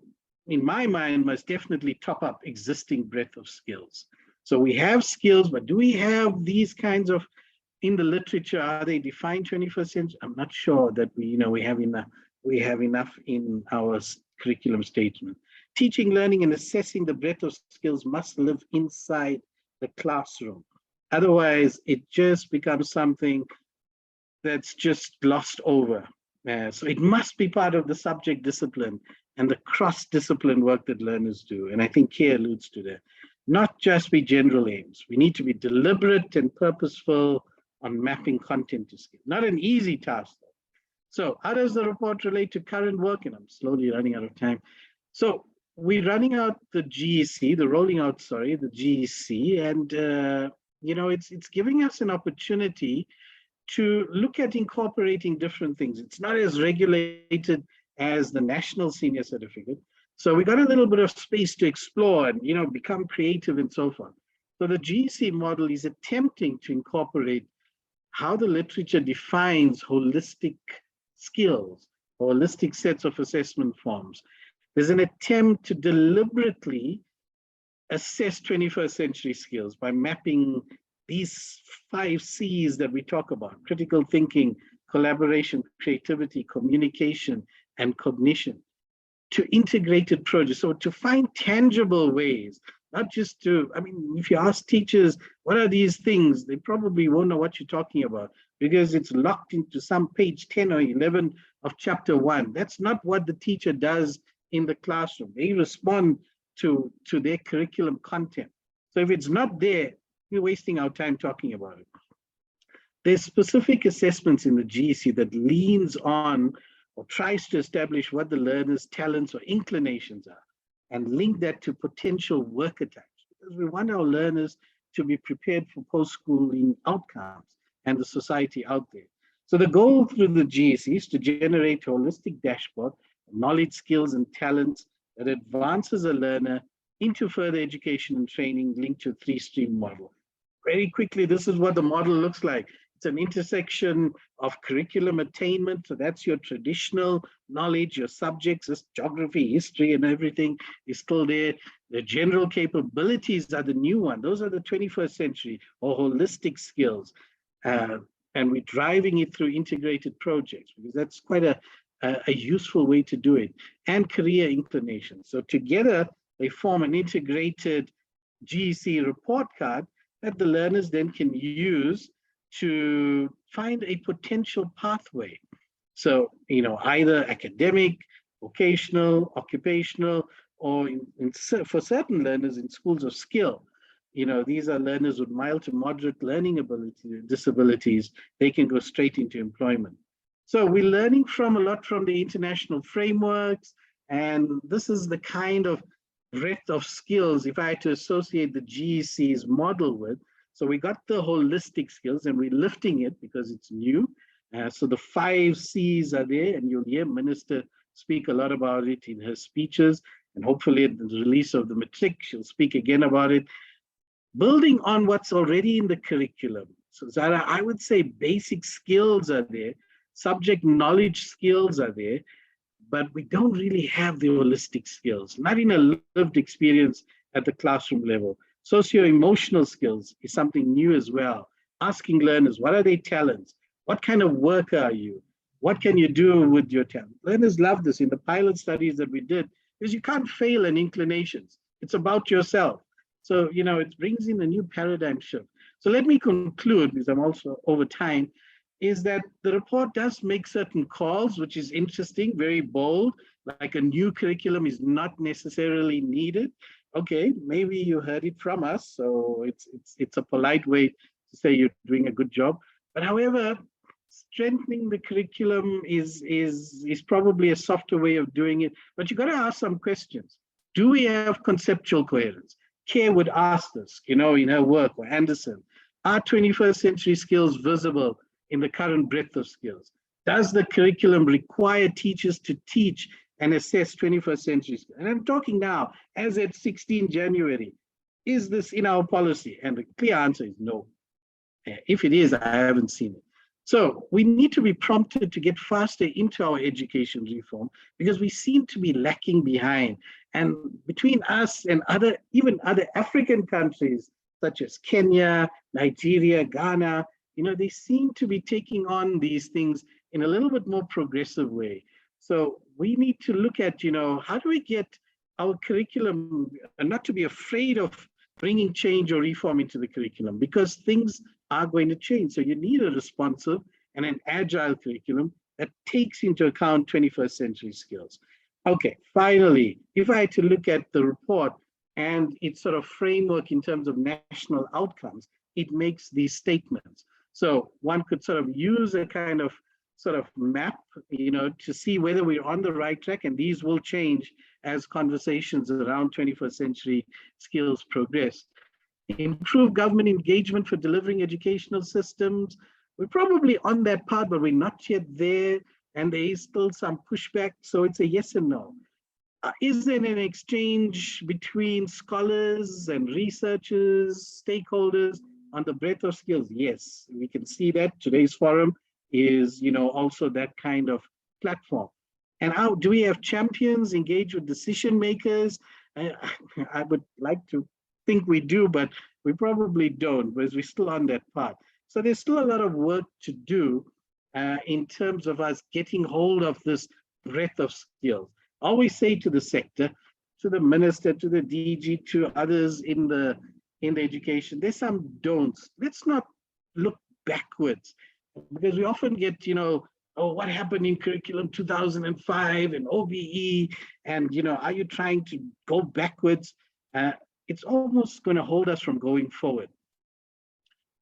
[SPEAKER 4] in my mind, must definitely top up existing breadth of skills. So we have skills, but do we have these kinds of, in the literature, are they defined 21st century? I'm not sure that we have enough in our curriculum statement. Teaching, learning, and assessing the breadth of skills must live inside the classroom. Otherwise, it just becomes something that's just glossed over. So it must be part of the subject discipline and the cross-discipline work that learners do. And I think Kay alludes to that. Not just be general aims. We need to be deliberate and purposeful on mapping content to skill. Not an easy task, though. So how does the report relate to current work? And I'm slowly running out of time. So we're running out the GEC, the GEC, and it's giving us an opportunity to look at incorporating different things. It's not as regulated as the National Senior Certificate. So we got a little bit of space to explore and become creative and so forth. So the GEC model is attempting to incorporate how the literature defines holistic skills, holistic sets of assessment forms. There's an attempt to deliberately assess 21st century skills by mapping these 5 C's that we talk about: critical thinking, collaboration, creativity, communication, and cognition, to integrated projects. So to find tangible ways, not just if you ask teachers, what are these things? They probably won't know what you're talking about because it's locked into some page 10 or 11 of chapter 1. That's not what the teacher does in the classroom. They respond to their curriculum content. So if it's not there, we're wasting our time talking about it. There's specific assessments in the GEC that leans on or tries to establish what the learner's talents or inclinations are and link that to potential work attacks, because we want our learners to be prepared for post-schooling outcomes and the society out there. So the goal through the GEC is to generate a holistic dashboard of knowledge, skills, and talents that advances a learner into further education and training linked to a 3-stream model. Very quickly, this is what the model looks like. It's an intersection of curriculum attainment. So that's your traditional knowledge, your subjects, geography, history, and everything is still there. The general capabilities are the new one. Those are the 21st century or holistic skills. And we're driving it through integrated projects because that's quite a useful way to do it. And career inclination. So together, they form an integrated GEC report card that the learners then can use to find a potential pathway. So, either academic, vocational, occupational, or for certain learners in schools of skill, these are learners with mild to moderate learning disabilities. They can go straight into employment. So we're learning a lot from the international frameworks, and this is the kind of breadth of skills, if I had to associate the GEC's model with. So we got the holistic skills, and we're lifting it because it's new. So the 5 C's are there, and you'll hear Minister speak a lot about it in her speeches, and hopefully at the release of the matric, she'll speak again about it. Building on what's already in the curriculum. So Zara, I would say basic skills are there, subject knowledge skills are there, but we don't really have the holistic skills, not in a lived experience at the classroom level. Socio-emotional skills is something new as well. Asking learners, what are their talents? What kind of worker are you? What can you do with your talent? Learners love this in the pilot studies that we did, because you can't fail in inclinations. It's about yourself. So, it brings in a new paradigm shift. So let me conclude, because I'm also over time, is that the report does make certain calls, which is interesting, very bold, like a new curriculum is not necessarily needed. Okay, maybe you heard it from us, so it's a polite way to say you're doing a good job. But however, strengthening the curriculum is probably a softer way of doing it. But you got to ask some questions. Do we have conceptual coherence? Care would ask this, in her work, or Anderson. Are 21st century skills visible in the current breadth of skills? Does the curriculum require teachers to teach and assess 21st century skills? And I'm talking now, as at 16 January. Is this in our policy? And the clear answer is no. If it is, I haven't seen it. So we need to be prompted to get faster into our education reform, because we seem to be lacking behind. And between us and even other African countries, such as Kenya, Nigeria, Ghana, they seem to be taking on these things in a little bit more progressive way. So we need to look at, how do we get our curriculum, and not to be afraid of bringing change or reform into the curriculum, because things are going to change. So you need a responsive and an agile curriculum that takes into account 21st century skills. Okay, finally, if I had to look at the report and its sort of framework in terms of national outcomes, it makes these statements. So one could sort of use a kind of sort of map, to see whether we're on the right track, and these will change as conversations around 21st century skills progress. Improve government engagement for delivering educational systems. We're probably on that path, but we're not yet there, and there is still some pushback, so it's a yes and no. Is there an exchange between scholars and researchers, stakeholders on the breadth of skills? Yes, we can see that. Today's forum is, also that kind of platform. And how do we have champions engage with decision makers? I would like to think we do, but we probably don't, because we're still on that path. So there's still a lot of work to do in terms of us getting hold of this breadth of skills. I always say to the sector, to the minister, to the DG, to others in the education, there's some don'ts. Let's not look backwards, because we often get, oh, what happened in curriculum 2005 and OBE, and are you trying to go backwards? It's almost going to hold us from going forward.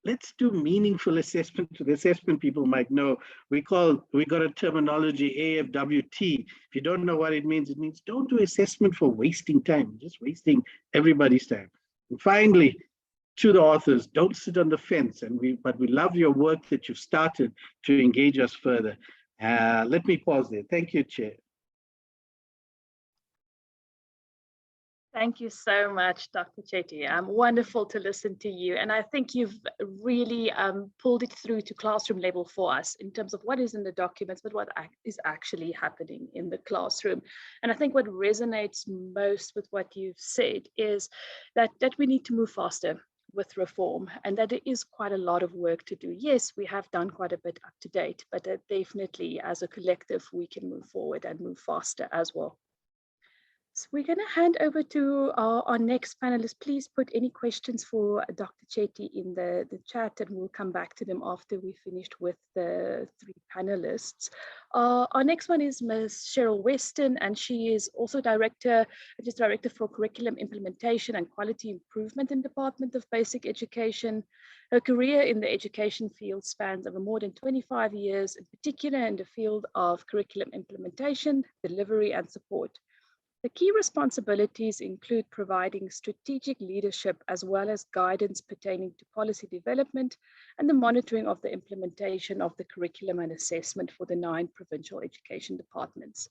[SPEAKER 4] Let's do meaningful assessment. To the assessment people might know, we got a terminology, AFWT. If you don't know what it means don't do assessment for wasting time, just wasting everybody's time. And finally, to the authors, don't sit on the fence, but we love your work that you've started to engage us further. Let me pause there. Thank you, Chair.
[SPEAKER 1] Thank you so much, Dr. Chetty. Wonderful to listen to you. And I think you've really pulled it through to classroom level for us in terms of what is in the documents, but what is actually happening in the classroom. And I think what resonates most with what you've said is that we need to move faster with reform, and that there is quite a lot of work to do. Yes, we have done quite a bit up to date, but definitely as a collective, we can move forward and move faster as well. So we're going to hand over to our next panelist. Please put any questions for Dr. Chetty in the chat, and we'll come back to them after we finished with the 3 panelists. Our next one is Ms. Cheryl Weston, and she is also Director for Curriculum Implementation and Quality Improvement in Department of Basic Education. Her career in the education field spans over more than 25 years, in particular in the field of curriculum implementation, delivery, and support. The key responsibilities include providing strategic leadership as well as guidance pertaining to policy development and the monitoring of the implementation of the curriculum and assessment for the 9 provincial education departments.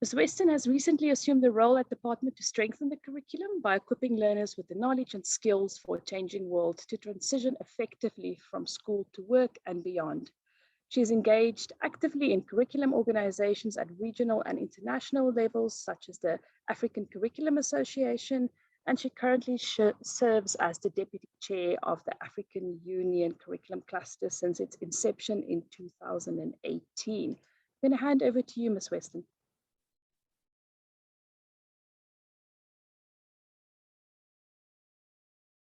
[SPEAKER 1] Ms. Weston has recently assumed the role at the department to strengthen the curriculum by equipping learners with the knowledge and skills for a changing world to transition effectively from school to work and beyond. She is engaged actively in curriculum organizations at regional and international levels, such as the African Curriculum Association, and she currently serves as the Deputy Chair of the African Union Curriculum Cluster since its inception in 2018. I'm going to hand over to you, Ms. Weston.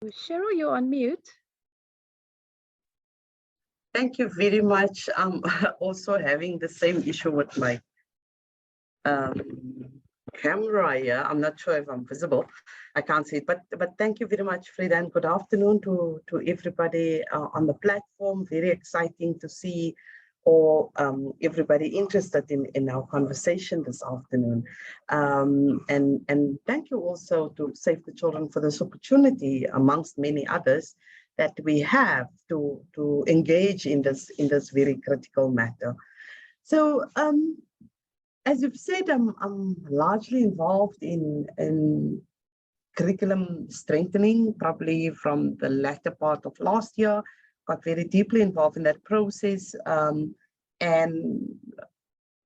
[SPEAKER 1] Cheryl, you're on mute.
[SPEAKER 5] Thank you very much. I'm also having the same issue with my camera here. I'm not sure if I'm visible. I can't see it, but thank you very much, Frida, and good afternoon to everybody on the platform. Very exciting to see all everybody interested in our conversation this afternoon. And thank you also to Save the Children for this opportunity, amongst many others, that we have to engage in this very critical matter. So as you've said, I'm largely involved in curriculum strengthening, probably from the latter part of last year. Got very deeply involved in that process, and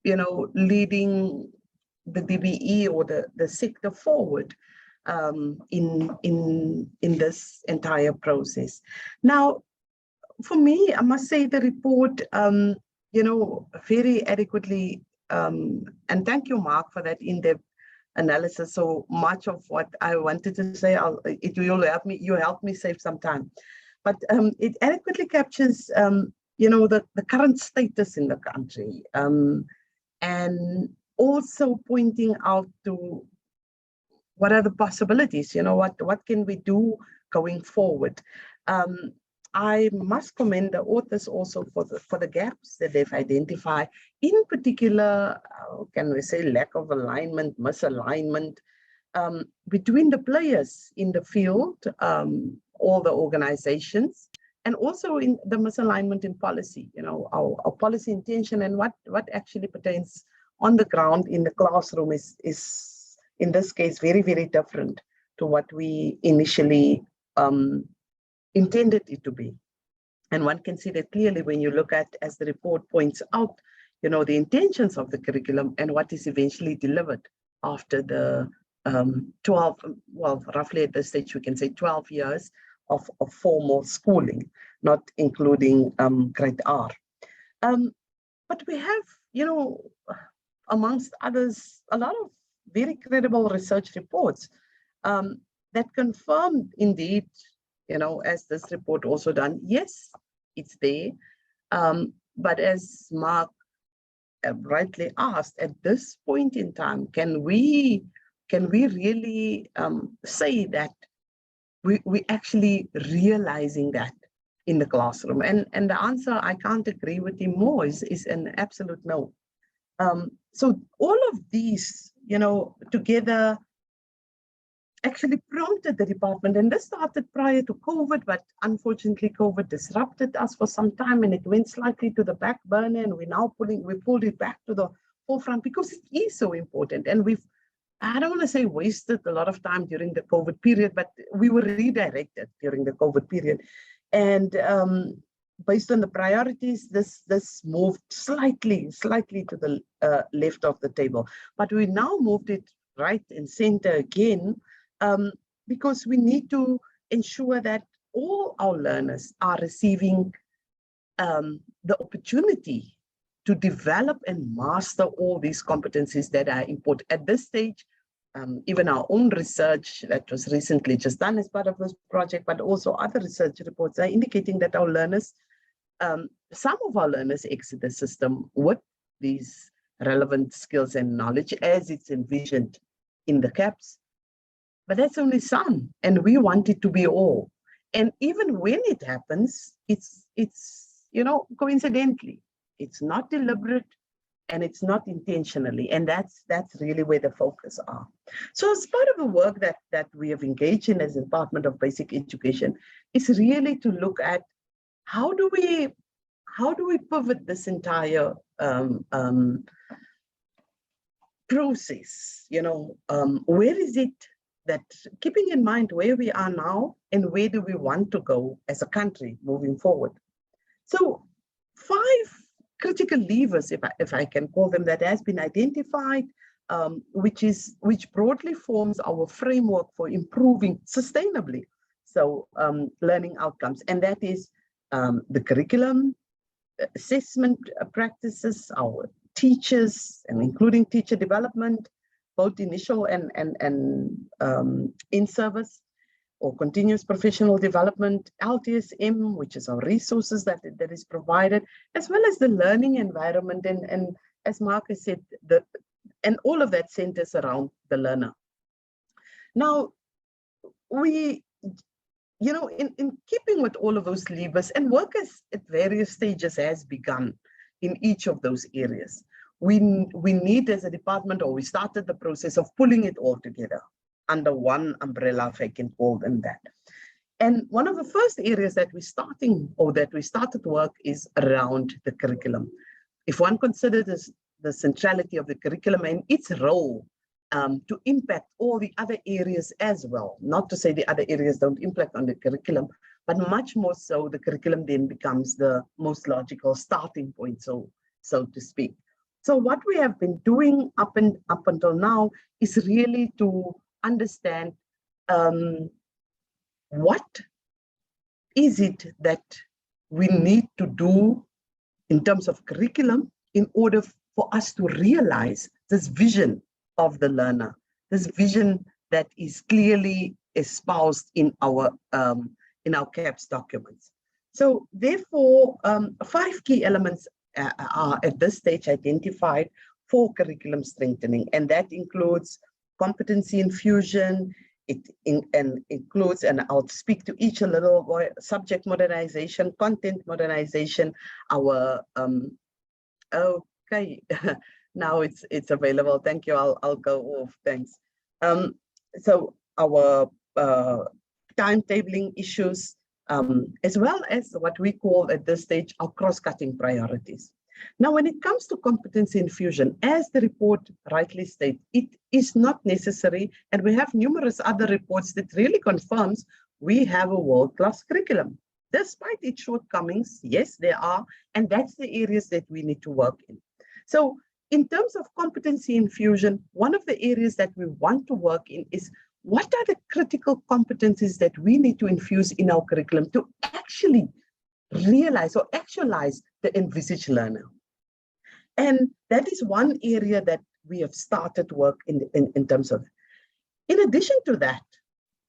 [SPEAKER 5] leading the DBE or the sector forward in this entire process. Now, for me, I must say the report, very adequately, and thank you, Mark, for that in-depth analysis. So much of what I wanted to say, you helped me save some time. But it adequately captures, the current status in the country, and also pointing out to what are the possibilities, what can we do going forward. I must commend the authors also for the gaps that they've identified, in particular, can we say, lack of alignment, misalignment between the players in the field, all the organizations, and also in the misalignment in policy, our policy intention and what actually pertains on the ground in the classroom is in this case very, very different to what we initially intended it to be. And one can see that clearly when you look at, as the report points out, the intentions of the curriculum and what is eventually delivered after the 12, well, roughly at this stage, we can say 12 years of formal schooling, not including grade R. But we have, amongst others, a lot of very credible research reports that confirm indeed, as this report also done, yes, it's there. But as Mark rightly asked, at this point in time, can we really say that we actually realizing that in the classroom? And the answer, I can't agree with him more, is an absolute no. So all of these, together actually prompted the department, and this started prior to COVID, but unfortunately COVID disrupted us for some time and it went slightly to the back burner, and we pulled it back to the forefront because it is so important. And I don't want to say wasted a lot of time during the COVID period, but we were redirected during the COVID period. And based on the priorities, this moved slightly to the left of the table. But we now moved it right and center again, because we need to ensure that all our learners are receiving the opportunity to develop and master all these competencies that are important. At this stage, even our own research that was recently just done as part of this project, but also other research reports are indicating that our learners, some of our learners exit the system with these relevant skills and knowledge as it's envisioned in the CAPS. But that's only some, and we want it to be all. And even when it happens, it's coincidentally, it's not deliberate and it's not intentionally, and that's really where the focus are. So as part of the work that we have engaged in as the Department of Basic Education is really to look at how do we pivot this entire process, where is it that, keeping in mind where we are now and where do we want to go as a country moving forward. So 5 critical levers, if I can call them, that has been identified, which broadly forms our framework for improving sustainably learning outcomes, and that is the curriculum, assessment practices, our teachers, and including teacher development, both initial and in-service or continuous professional development, LTSM, which is our resources that is provided, as well as the learning environment, and as Marcus said, and all of that centers around the learner. Now, we, in keeping with all of those levers, and work at various stages has begun in each of those areas. We need as a department, or we started the process of pulling it all together under one umbrella, if I can call them that. And one of the first areas that we started work is around the curriculum. If one considers the centrality of the curriculum and its role to impact all the other areas as well, not to say the other areas don't impact on the curriculum, but much more so the curriculum then becomes the most logical starting point, so to speak. So what we have been doing up until now is really to understand what is it that we need to do in terms of curriculum in order for us to realize this vision of the learner, this vision that is clearly espoused in our CAPS documents. So therefore, 5 key elements are at this stage identified for curriculum strengthening, and that includes competency infusion. It includes, and I'll speak to each a little more, subject modernization, content modernization, our okay. Now it's available. Thank you. I'll go off. Thanks. So our timetabling issues, as well as what we call at this stage our cross-cutting priorities. Now, when it comes to competency infusion, as the report rightly states, it is not necessary, and we have numerous other reports that really confirms we have a world-class curriculum. Despite its shortcomings, yes, there are, and that's the areas that we need to work in. So in terms of competency infusion, one of the areas that we want to work in is what are the critical competencies that we need to infuse in our curriculum to actually realize or actualize the envisaged learner. And that is one area that we have started work in terms of. In addition to that,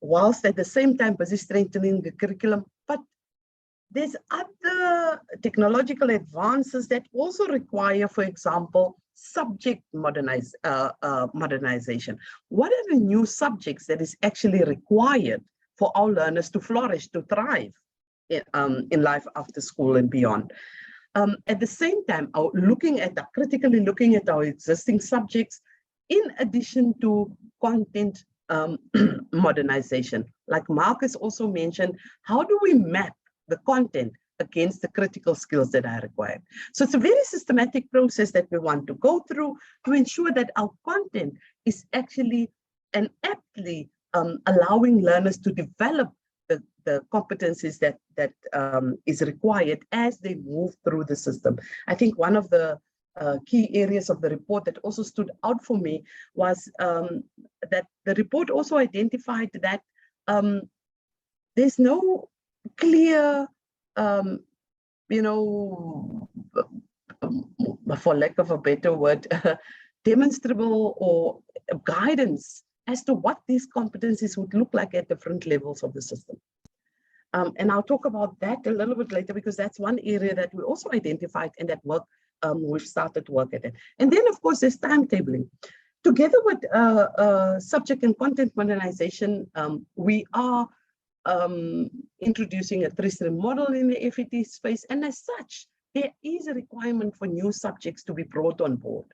[SPEAKER 5] whilst at the same time busy strengthening the curriculum, but there's other technological advances that also require, for example, subject modernization. What are the new subjects that is actually required for our learners to flourish, to thrive in life after school and beyond? At the same time, critically looking at our existing subjects, in addition to content modernization. Like Marcus also mentioned, how do we map the content against the critical skills that are required? So it's a very systematic process that we want to go through to ensure that our content is actually and aptly allowing learners to develop the competencies that is required as they move through the system. I think one of the key areas of the report that also stood out for me was that the report also identified that there's no clear, for lack of a better word, demonstrable or guidance as to what these competencies would look like at different levels of the system. And I'll talk about that a little bit later, because that's one area that we also identified and that work, we've started to work at it. And then, of course, there's timetabling. Together with subject and content modernization, we are introducing a 3-stream model in the FET space. And as such, there is a requirement for new subjects to be brought on board.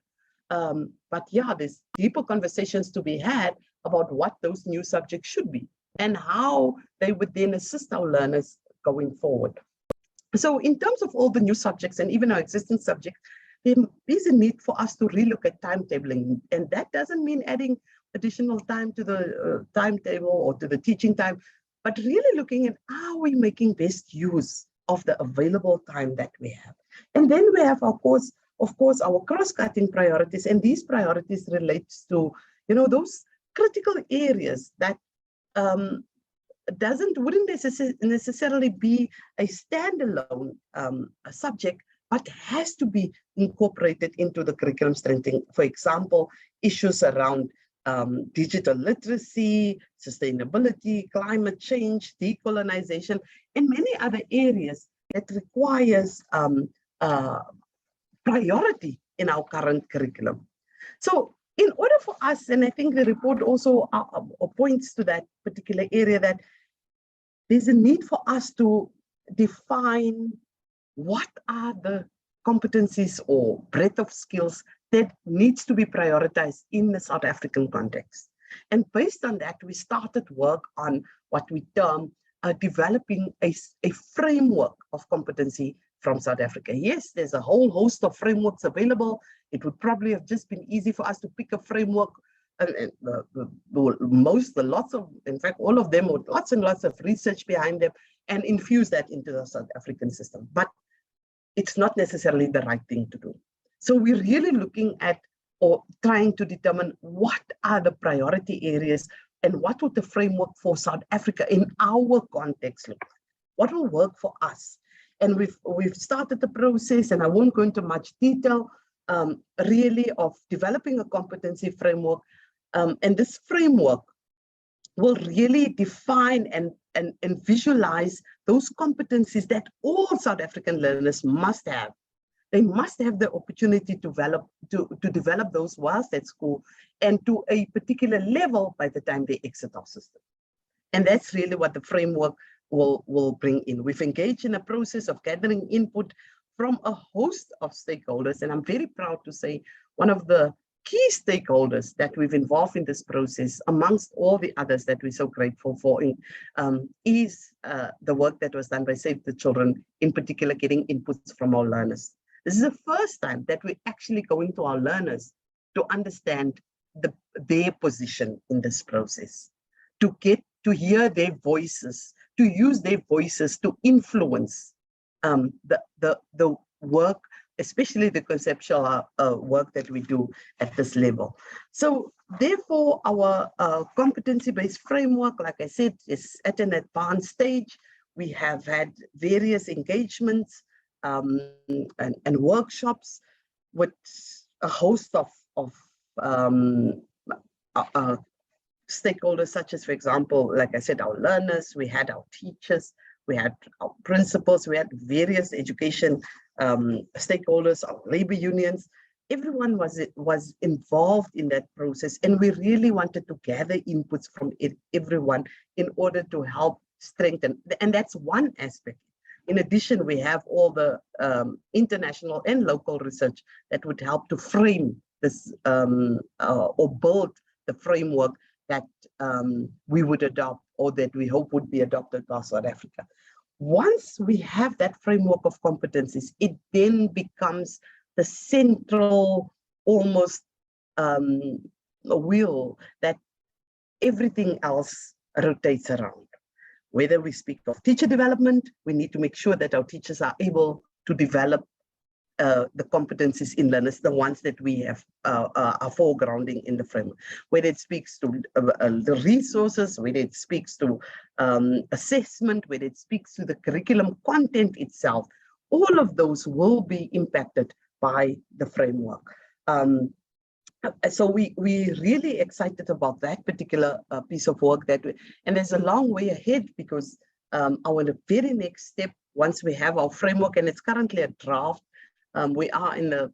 [SPEAKER 5] But yeah, there's deeper conversations to be had about what those new subjects should be and how they would then assist our learners going forward. So in terms of all the new subjects and even our existing subjects, there is a need for us to relook at timetabling. And that doesn't mean adding additional time to the timetable or to the teaching time, but really looking at how we're making best use of the available time that we have. And then we have, of course, our cross-cutting priorities. And these priorities relates to, those critical areas that wouldn't necessarily be a standalone subject, but has to be incorporated into the curriculum strengthening. For example, issues around digital literacy, sustainability, climate change, decolonization, and many other areas that requires priority in our current curriculum. So in order for us, and I think the report also points to that particular area, that there's a need for us to define what are the competencies or breadth of skills that needs to be prioritized in the South African context. And based on that, we started work on what we term developing a framework of competency from South Africa. Yes, there's a whole host of frameworks available. It would probably have just been easy for us to pick a framework, in fact, all of them, with lots and lots of research behind them, and infuse that into the South African system. But it's not necessarily the right thing to do. So we're really looking at or trying to determine what are the priority areas and what would the framework for South Africa in our context look like? What will work for us? And we've started the process, and I won't go into much detail, really, of developing a competency framework. And this framework will really define and visualize those competencies that all South African learners must have. They must have the opportunity to develop those whilst at school and to a particular level by the time they exit our system. And that's really what the framework will bring in. We've engaged in a process of gathering input from a host of stakeholders, and I'm very proud to say one of the key stakeholders that we've involved in this process, amongst all the others that we're so grateful for, is the work that was done by Save the Children, in particular getting inputs from our learners. This is the first time that we're actually going to our learners to understand their position in this process, to get to hear their voices, to use their voices to influence the work, especially the conceptual work that we do at this level. So therefore, our competency-based framework, like I said, is at an advanced stage. We have had various engagements and workshops with a host of stakeholders, such as, for example, like I said, our learners, we had our teachers, we had our principals, we had various education stakeholders, our labor unions. Everyone was involved in that process, and we really wanted to gather inputs from everyone in order to help strengthen. And that's one aspect. In addition, we have all the international and local research that would help to frame this or build the framework that we would adopt, or that we hope would be adopted by South Africa. Once we have that framework of competencies, it then becomes the central, almost wheel that everything else rotates around. Whether we speak of teacher development, we need to make sure that our teachers are able to develop the competencies in learners, the ones that we have are foregrounding in the framework. Whether it speaks to the resources, whether it speaks to assessment, whether it speaks to the curriculum content itself, all of those will be impacted by the framework. So we really excited about that particular piece of work and there's a long way ahead, because our very next step, once we have our framework, and it's currently a draft, we are in the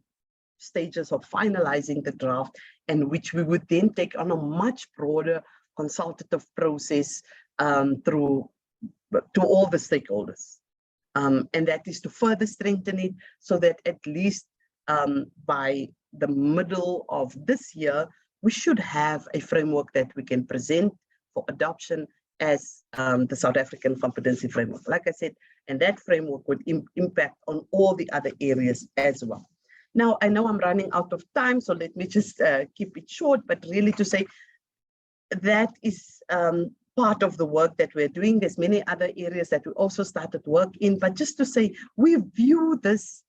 [SPEAKER 5] stages of finalizing the draft, and which we would then take on a much broader consultative process through to all the stakeholders. And that is to further strengthen it, so that at least by the middle of this year, we should have a framework that we can present for adoption as the South African competency framework. Like I said, and that framework would impact on all the other areas as well. Now, I know I'm running out of time, so let me just keep it short, but really to say that is part of the work that we're doing. There's many other areas that we also started work in, but just to say, we view this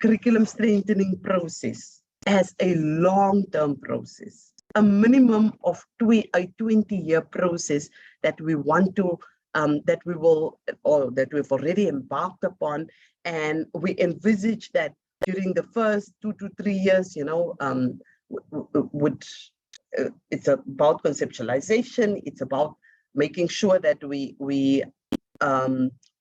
[SPEAKER 5] curriculum strengthening process as a long-term process, a minimum of a 20-year process that we want to, that we will, or that we've already embarked upon. And we envisage that during the first 2 to 3 years, you know, it's about conceptualization. It's about making sure that we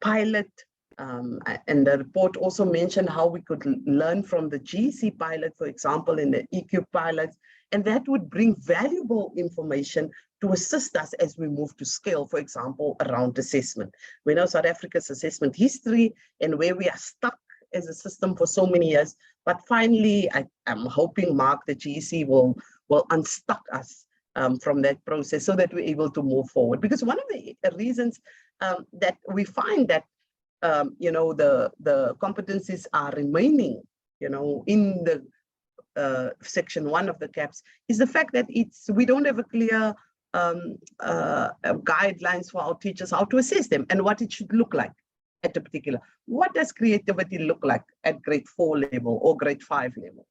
[SPEAKER 5] pilot. And the report also mentioned how we could learn from the GC pilot, for example, in the EQ pilots, and that would bring valuable information to assist us as we move to scale, for example, around assessment. We know South Africa's assessment history and where we are stuck as a system for so many years, but finally, I'm hoping, Mark, the GC will unstuck us from that process so that we're able to move forward. Because one of the reasons that we find that you know, the competencies are remaining, you know, in the section 1 of the CAPS is the fact that we don't have a clear guidelines for our teachers how to assess them and what it should look like at a particular. What does creativity look like at grade 4 level or grade 5 level?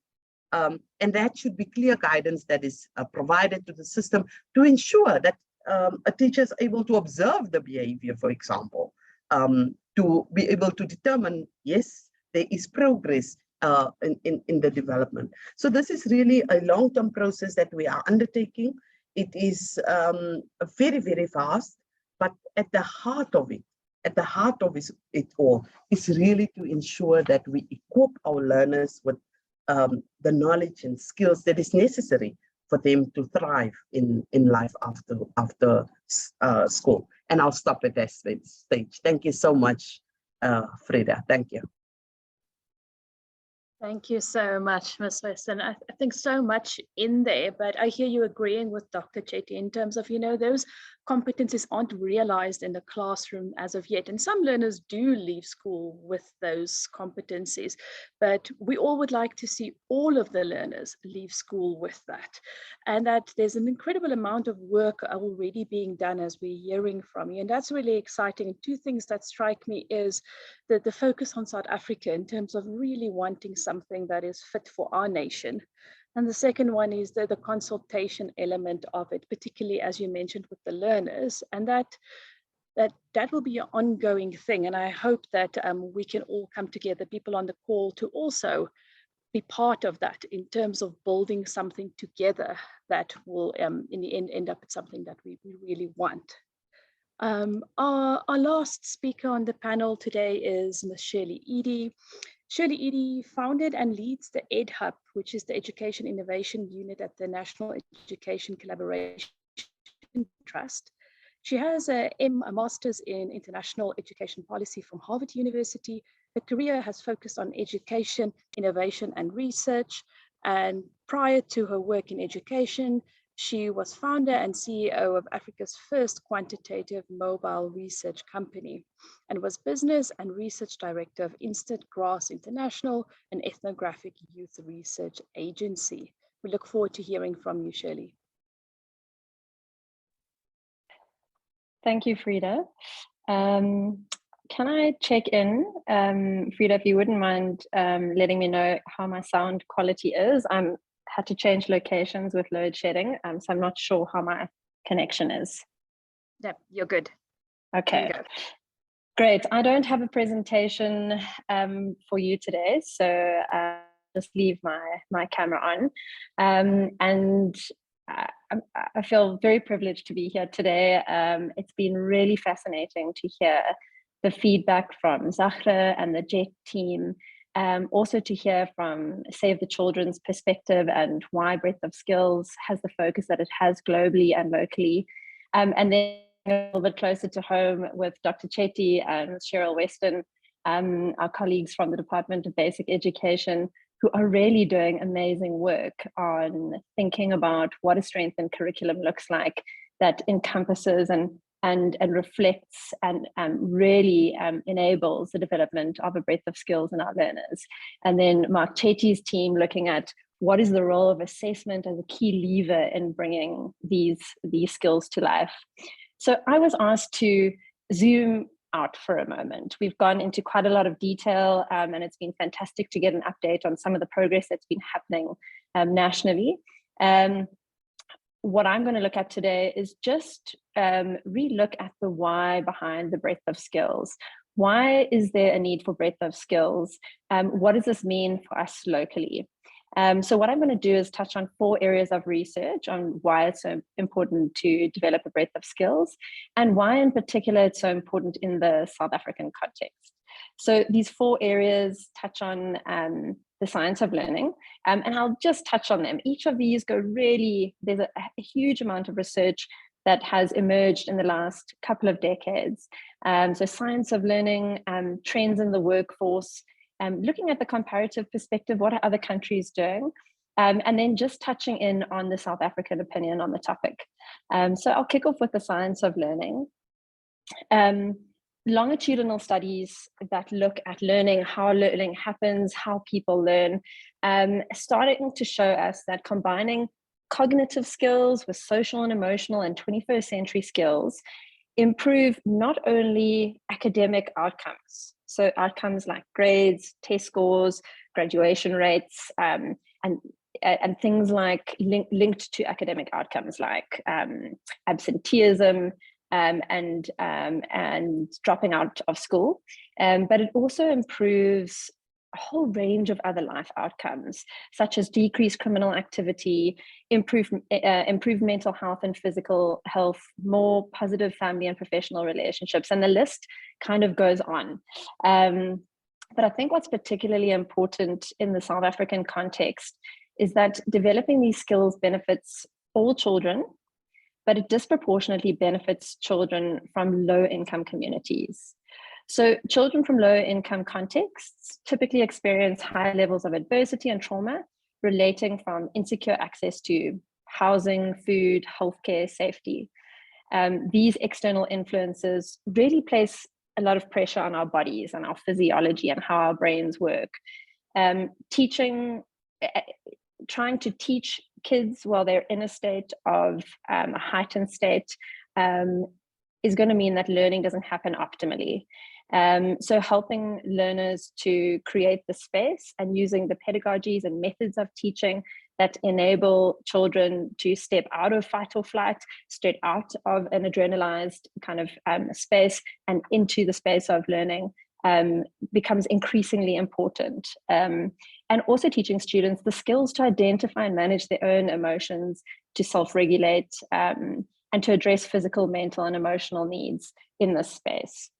[SPEAKER 5] And that should be clear guidance that is provided to the system to ensure that a teacher is able to observe the behavior, for example, to be able to determine, yes, there is progress in the development. So this is really a long-term process that we are undertaking. It is very, very fast, but at the heart of it, it all is really to ensure that we equip our learners with the knowledge and skills that is necessary for them to thrive in life after school. And I'll stop at that stage. Thank you so much, Frida. Thank you.
[SPEAKER 1] Thank you so much, Ms. Weston. I think so much in there, but I hear you agreeing with Dr. Chetty in terms of, you know, those competencies aren't realized in the classroom as of yet. And some learners do leave school with those competencies, but we all would like to see all of the learners leave school with that. And that there's an incredible amount of work already being done, as we're hearing from you. And that's really exciting. And two things that strike me is the focus on South Africa in terms of really wanting something that is fit for our nation. And the second one is the consultation element of it, particularly as you mentioned with the learners, and that will be an ongoing thing. And I hope that we can all come together, people on the call, to also be part of that in terms of building something together that will in the end up at something that we really want. Our last speaker on the panel today is Ms. Shirley Edie. Shirley Edie founded and leads the EdHub, which is the Education Innovation Unit at the National Education Collaboration Trust. She has a master's in international education policy from Harvard University. Her career has focused on education, innovation, and research. And prior to her work in education, she was founder and CEO of Africa's first quantitative mobile research company and was business and research director of Instant Grass International, an ethnographic youth research agency. We look forward to hearing from you, Shirley.
[SPEAKER 6] Thank you, Frida. Can I check in, Frida, if you wouldn't mind letting me know how my sound quality is? I'm had to change locations with load shedding, so I'm not sure how my connection is.
[SPEAKER 1] Yeah, you're good.
[SPEAKER 6] Okay, great. I don't have a presentation for you today, so just leave my camera on. And I feel very privileged to be here today. It's been really fascinating to hear the feedback from Zahra and the JET team, also to hear from Save the Children's perspective and why Breadth of Skills has the focus that it has globally and locally. And then a little bit closer to home with Dr. Chetty and Cheryl Weston, our colleagues from the Department of Basic Education, who are really doing amazing work on thinking about what a strengthened curriculum looks like that encompasses and reflects and really enables the development of a breadth of skills in our learners. And then Mark Chetty's team looking at what is the role of assessment as a key lever in bringing these skills to life. So I was asked to zoom out for a moment. We've gone into quite a lot of detail, and it's been fantastic to get an update on some of the progress that's been happening nationally. What I'm going to look at today is just re-look at the why behind the breadth of skills. Why is there a need for breadth of skills? What does this mean for us locally? So what I'm going to do is touch on 4 areas of research on why it's so important to develop a breadth of skills and why in particular it's so important in the South African context. So these 4 areas touch on the science of learning, and I'll just touch on them. Each of these go really, there's a huge amount of research that has emerged in the last couple of decades. So science of learning, trends in the workforce, looking at the comparative perspective, what are other countries doing? And then just touching in on the South African opinion on the topic. So I'll kick off with the science of learning. Longitudinal studies that look at learning, how learning happens, how people learn, starting to show us that combining cognitive skills with social and emotional and 21st century skills improve not only academic outcomes, so outcomes like grades, test scores, graduation rates, and things like linked to academic outcomes like absenteeism and dropping out of school, but it also improves a whole range of other life outcomes, such as decreased criminal activity, improved mental health and physical health, more positive family and professional relationships, and the list kind of goes on. But I think what's particularly important in the South African context is that developing these skills benefits all children, but it disproportionately benefits children from low-income communities. So children from low-income contexts typically experience high levels of adversity and trauma relating from insecure access to housing, food, healthcare, safety. These external influences really place a lot of pressure on our bodies and our physiology and how our brains work. Trying to teach kids while they're in a state of a heightened state is going to mean that learning doesn't happen optimally. So helping learners to create the space and using the pedagogies and methods of teaching that enable children to step out of fight or flight, step out of an adrenalized kind of space and into the space of learning becomes increasingly important. And also teaching students the skills to identify and manage their own emotions, to self-regulate, and to address physical, mental, and emotional needs in this space.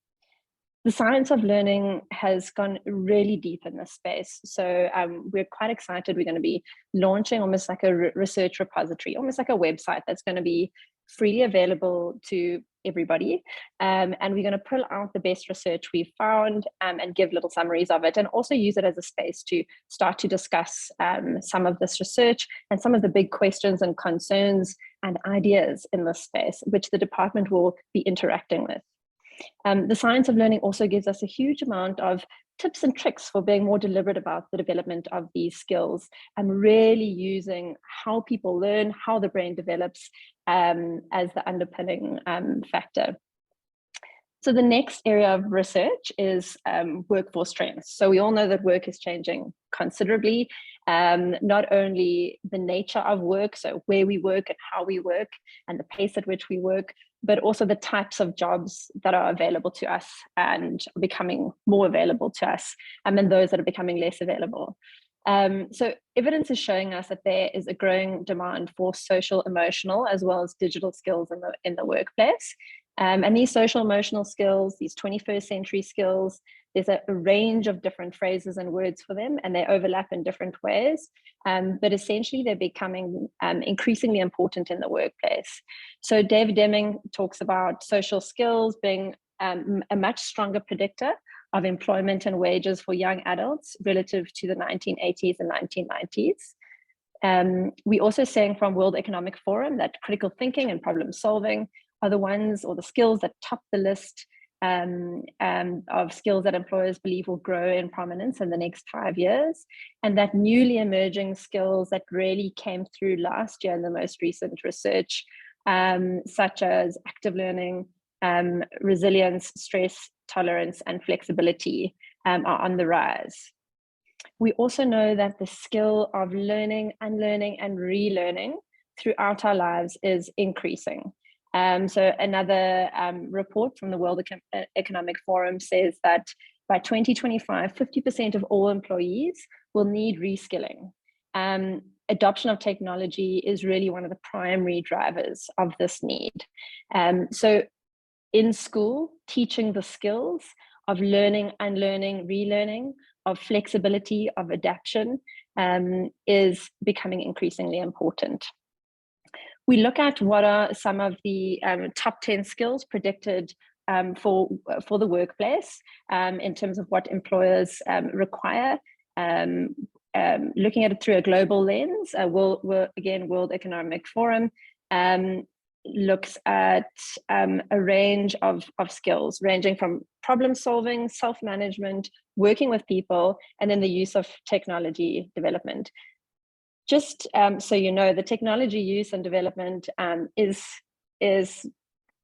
[SPEAKER 6] The science of learning has gone really deep in this space. So we're quite excited. We're going to be launching almost like a research repository, almost like a website that's going to be freely available to everybody. And we're going to pull out the best research we've found and give little summaries of it, and also use it as a space to start to discuss some of this research and some of the big questions and concerns and ideas in this space, which the department will be interacting with. The science of learning also gives us a huge amount of tips and tricks for being more deliberate about the development of these skills and really using how people learn, how the brain develops as the underpinning factor. So the next area of research is workforce trends. So we all know that work is changing considerably, not only the nature of work, so where we work and how we work and the pace at which we work, but also the types of jobs that are available to us and becoming more available to us, and then those that are becoming less available. So evidence is showing us that there is a growing demand for social, emotional, as well as digital skills in the workplace. And these social emotional skills, these 21st century skills, there's a range of different phrases and words for them, and they overlap in different ways. But essentially, they're becoming increasingly important in the workplace. So David Deming talks about social skills being a much stronger predictor of employment and wages for young adults relative to the 1980s and 1990s. We also saying from World Economic Forum that critical thinking and problem solving are the ones or the skills that top the list of skills that employers believe will grow in prominence in the next 5 years, and that newly emerging skills that really came through last year in the most recent research, such as active learning, resilience, stress tolerance, and flexibility are on the rise. We also know that the skill of learning, unlearning, and relearning throughout our lives is increasing. So another report from the World Economic Forum says that by 2025, 50% of all employees will need reskilling. Adoption of technology is really one of the primary drivers of this need. So in school, teaching the skills of learning, unlearning, relearning, of flexibility, of adaptation is becoming increasingly important. We look at what are some of the top 10 skills predicted for the workplace in terms of what employers require. Looking at it through a global lens, World Economic Forum looks at a range of skills ranging from problem solving, self-management, working with people, and then the use of technology development. Just so you know, the technology use and development is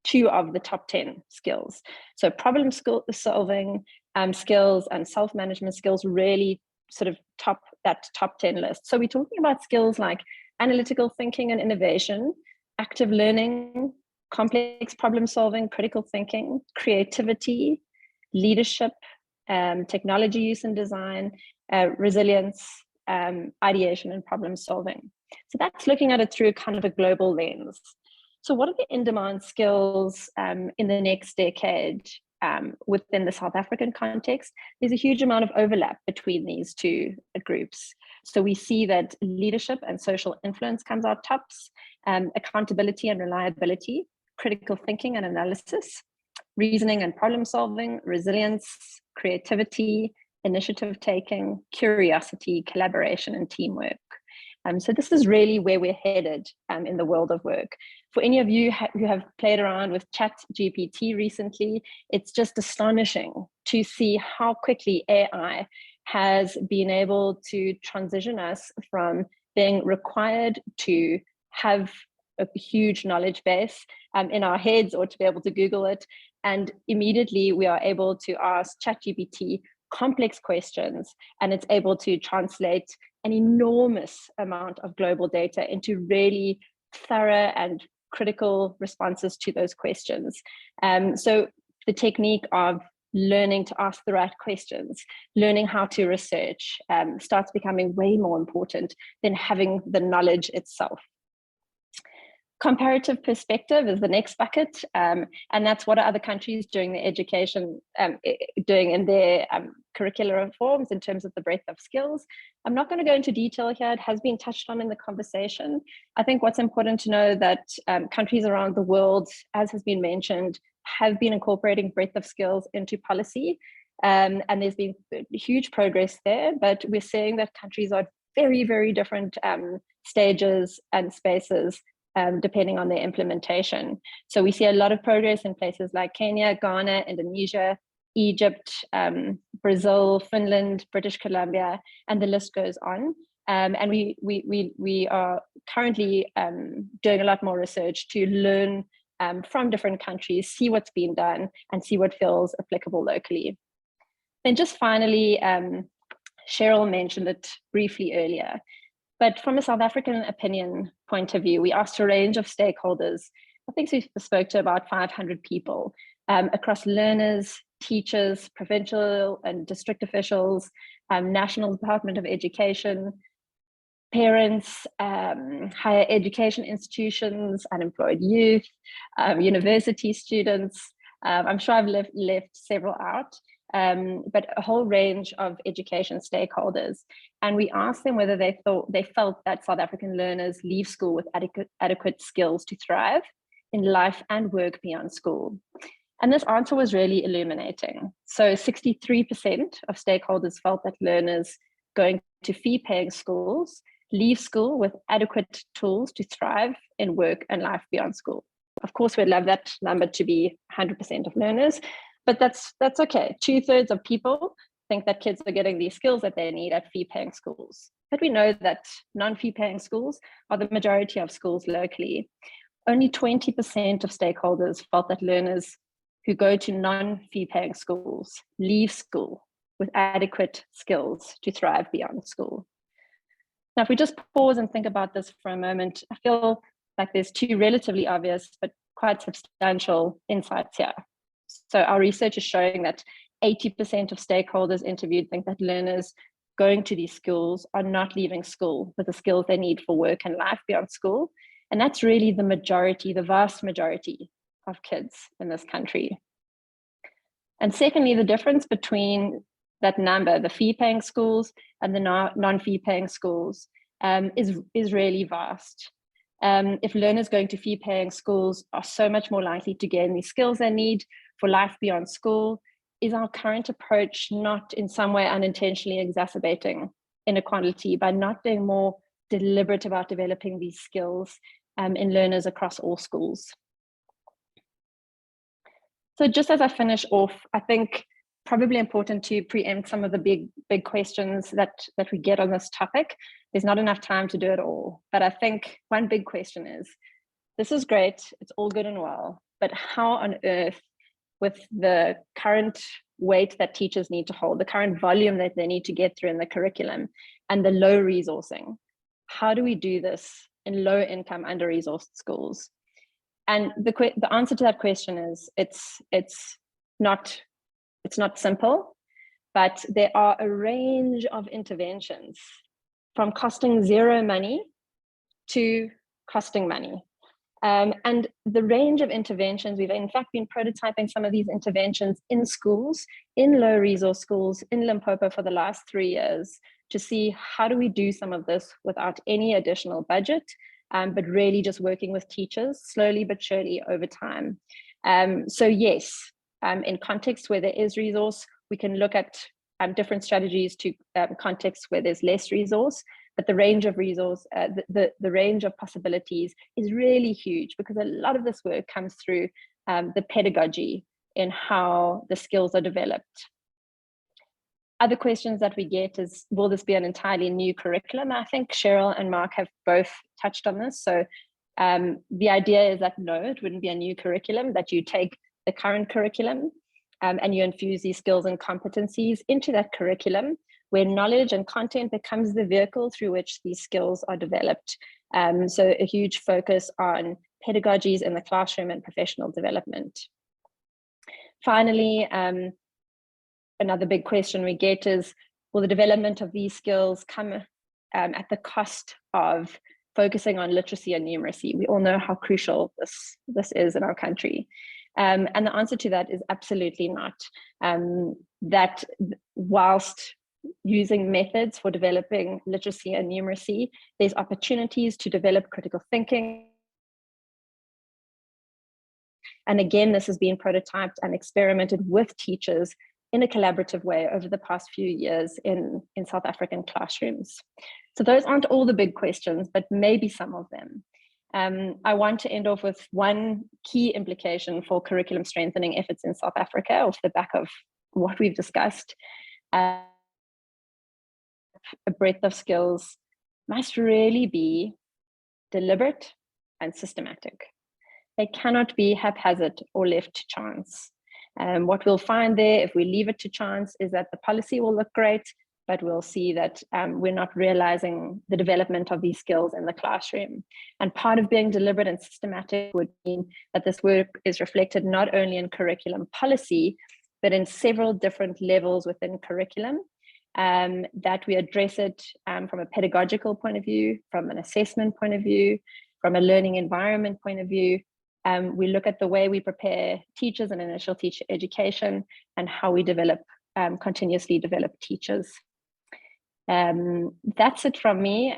[SPEAKER 6] 2 of the top 10 skills. So problem solving skills and self-management skills really sort of top that top 10 list. So we're talking about skills like analytical thinking and innovation, active learning, complex problem solving, critical thinking, creativity, leadership, technology use and design, resilience, ideation, and problem solving. So that's looking at it through kind of a global lens. So what are the in-demand skills in the next decade within the South African context? There's a huge amount of overlap between these 2 groups. So we see that leadership and social influence comes out tops, accountability and reliability, critical thinking and analysis, reasoning and problem solving, resilience, creativity, initiative taking, curiosity, collaboration, and teamwork. So this is really where we're headed in the world of work. For any of you who have played around with ChatGPT recently, it's just astonishing to see how quickly AI has been able to transition us from being required to have a huge knowledge base in our heads or to be able to Google it. And immediately we are able to ask ChatGPT complex questions, and it's able to translate an enormous amount of global data into really thorough and critical responses to those questions. So the technique of learning to ask the right questions, learning how to research starts becoming way more important than having the knowledge itself. Comparative perspective is the next bucket, and that's what are other countries doing their education, doing in their curricular reforms in terms of the breadth of skills. I'm not going to go into detail here. It has been touched on in the conversation. I think what's important to know that countries around the world, as has been mentioned, have been incorporating breadth of skills into policy, and there's been huge progress there, but we're seeing that countries are very, very different stages and spaces depending on their implementation. So we see a lot of progress in places like Kenya, Ghana, Indonesia, Egypt, Brazil, Finland, British Columbia, and the list goes on. And we are currently doing a lot more research to learn from different countries, see what's been done, and see what feels applicable locally. Then just finally, Cheryl mentioned it briefly earlier, but from a South African opinion point of view, we asked a range of stakeholders. I think we spoke to about 500 people across learners, teachers, provincial and district officials, National Department of Education, parents, higher education institutions, unemployed youth, university students. I'm sure I've left several out, but a whole range of education stakeholders. And we asked them whether they felt that South African learners leave school with adequate skills to thrive in life and work beyond school. And this answer was really illuminating. So 63% of stakeholders felt that learners going to fee-paying schools leave school with adequate tools to thrive in work and life beyond school. Of course, we'd love that number to be 100% of learners, but that's okay. 2/3 of people think that kids are getting these skills that they need at fee-paying schools. But we know that non-fee-paying schools are the majority of schools locally. Only 20% of stakeholders felt that learners who go to non-fee-paying schools leave school with adequate skills to thrive beyond school. Now, if we just pause and think about this for a moment, I feel like there's two relatively obvious but quite substantial insights here. So our research is showing that 80% of stakeholders interviewed think that learners going to these schools are not leaving school with the skills they need for work and life beyond school. And that's really the majority, the vast majority of kids in this country. And secondly, the difference between that number, the fee-paying schools and the non-fee-paying schools, is really vast. If learners going to fee-paying schools are so much more likely to gain these skills they need for life beyond school, is our current approach not in some way unintentionally exacerbating inequality by not being more deliberate about developing these skills in learners across all schools? So just as I finish off, I think probably important to preempt some of the big questions that we get on this topic. There's not enough time to do it all, but I think one big question is, this is great, it's all good and well, but how on earth, with the current weight that teachers need to hold, the current volume that they need to get through in the curriculum, and the low resourcing, how do we do this in low income, under-resourced schools? And the answer to that question is, it's not simple, but there are a range of interventions from costing zero money to costing money. And the range of interventions, we've in fact been prototyping some of these interventions in schools, in low resource schools in Limpopo for the last 3 years, to see how do we do some of this without any additional budget, but really just working with teachers slowly but surely over time. So yes, in contexts where there is resource, we can look at different strategies to contexts where there's less resource, but the range of resource, the range of possibilities is really huge, because a lot of this work comes through the pedagogy in how the skills are developed. Other questions that we get is, will this be an entirely new curriculum? I think Cheryl and Mark have both touched on this. So the idea is that no, it wouldn't be a new curriculum, that you take the current curriculum and you infuse these skills and competencies into that curriculum, where knowledge and content becomes the vehicle through which these skills are developed. So a huge focus on pedagogies in the classroom and professional development. Finally, another big question we get is, will the development of these skills come at the cost of focusing on literacy and numeracy? We all know how crucial this is in our country. And the answer to that is absolutely not. That whilst using methods for developing literacy and numeracy, there's opportunities to develop critical thinking. And again, this has been prototyped and experimented with teachers in a collaborative way over the past few years in South African classrooms. So those aren't all the big questions, but maybe some of them. I want to end off with one key implication for curriculum strengthening efforts in South Africa off the back of what we've discussed. A breadth of skills must really be deliberate and systematic. They cannot be haphazard or left to chance. What we'll find there, if we leave it to chance, is that the policy will look great, but we'll see that we're not realizing the development of these skills in the classroom. And part of being deliberate and systematic would mean that this work is reflected not only in curriculum policy, but in several different levels within curriculum, that we address it from a pedagogical point of view, from an assessment point of view, from a learning environment point of view. We look at the way we prepare teachers in initial teacher education and how we develop, continuously develop teachers. That's it from me.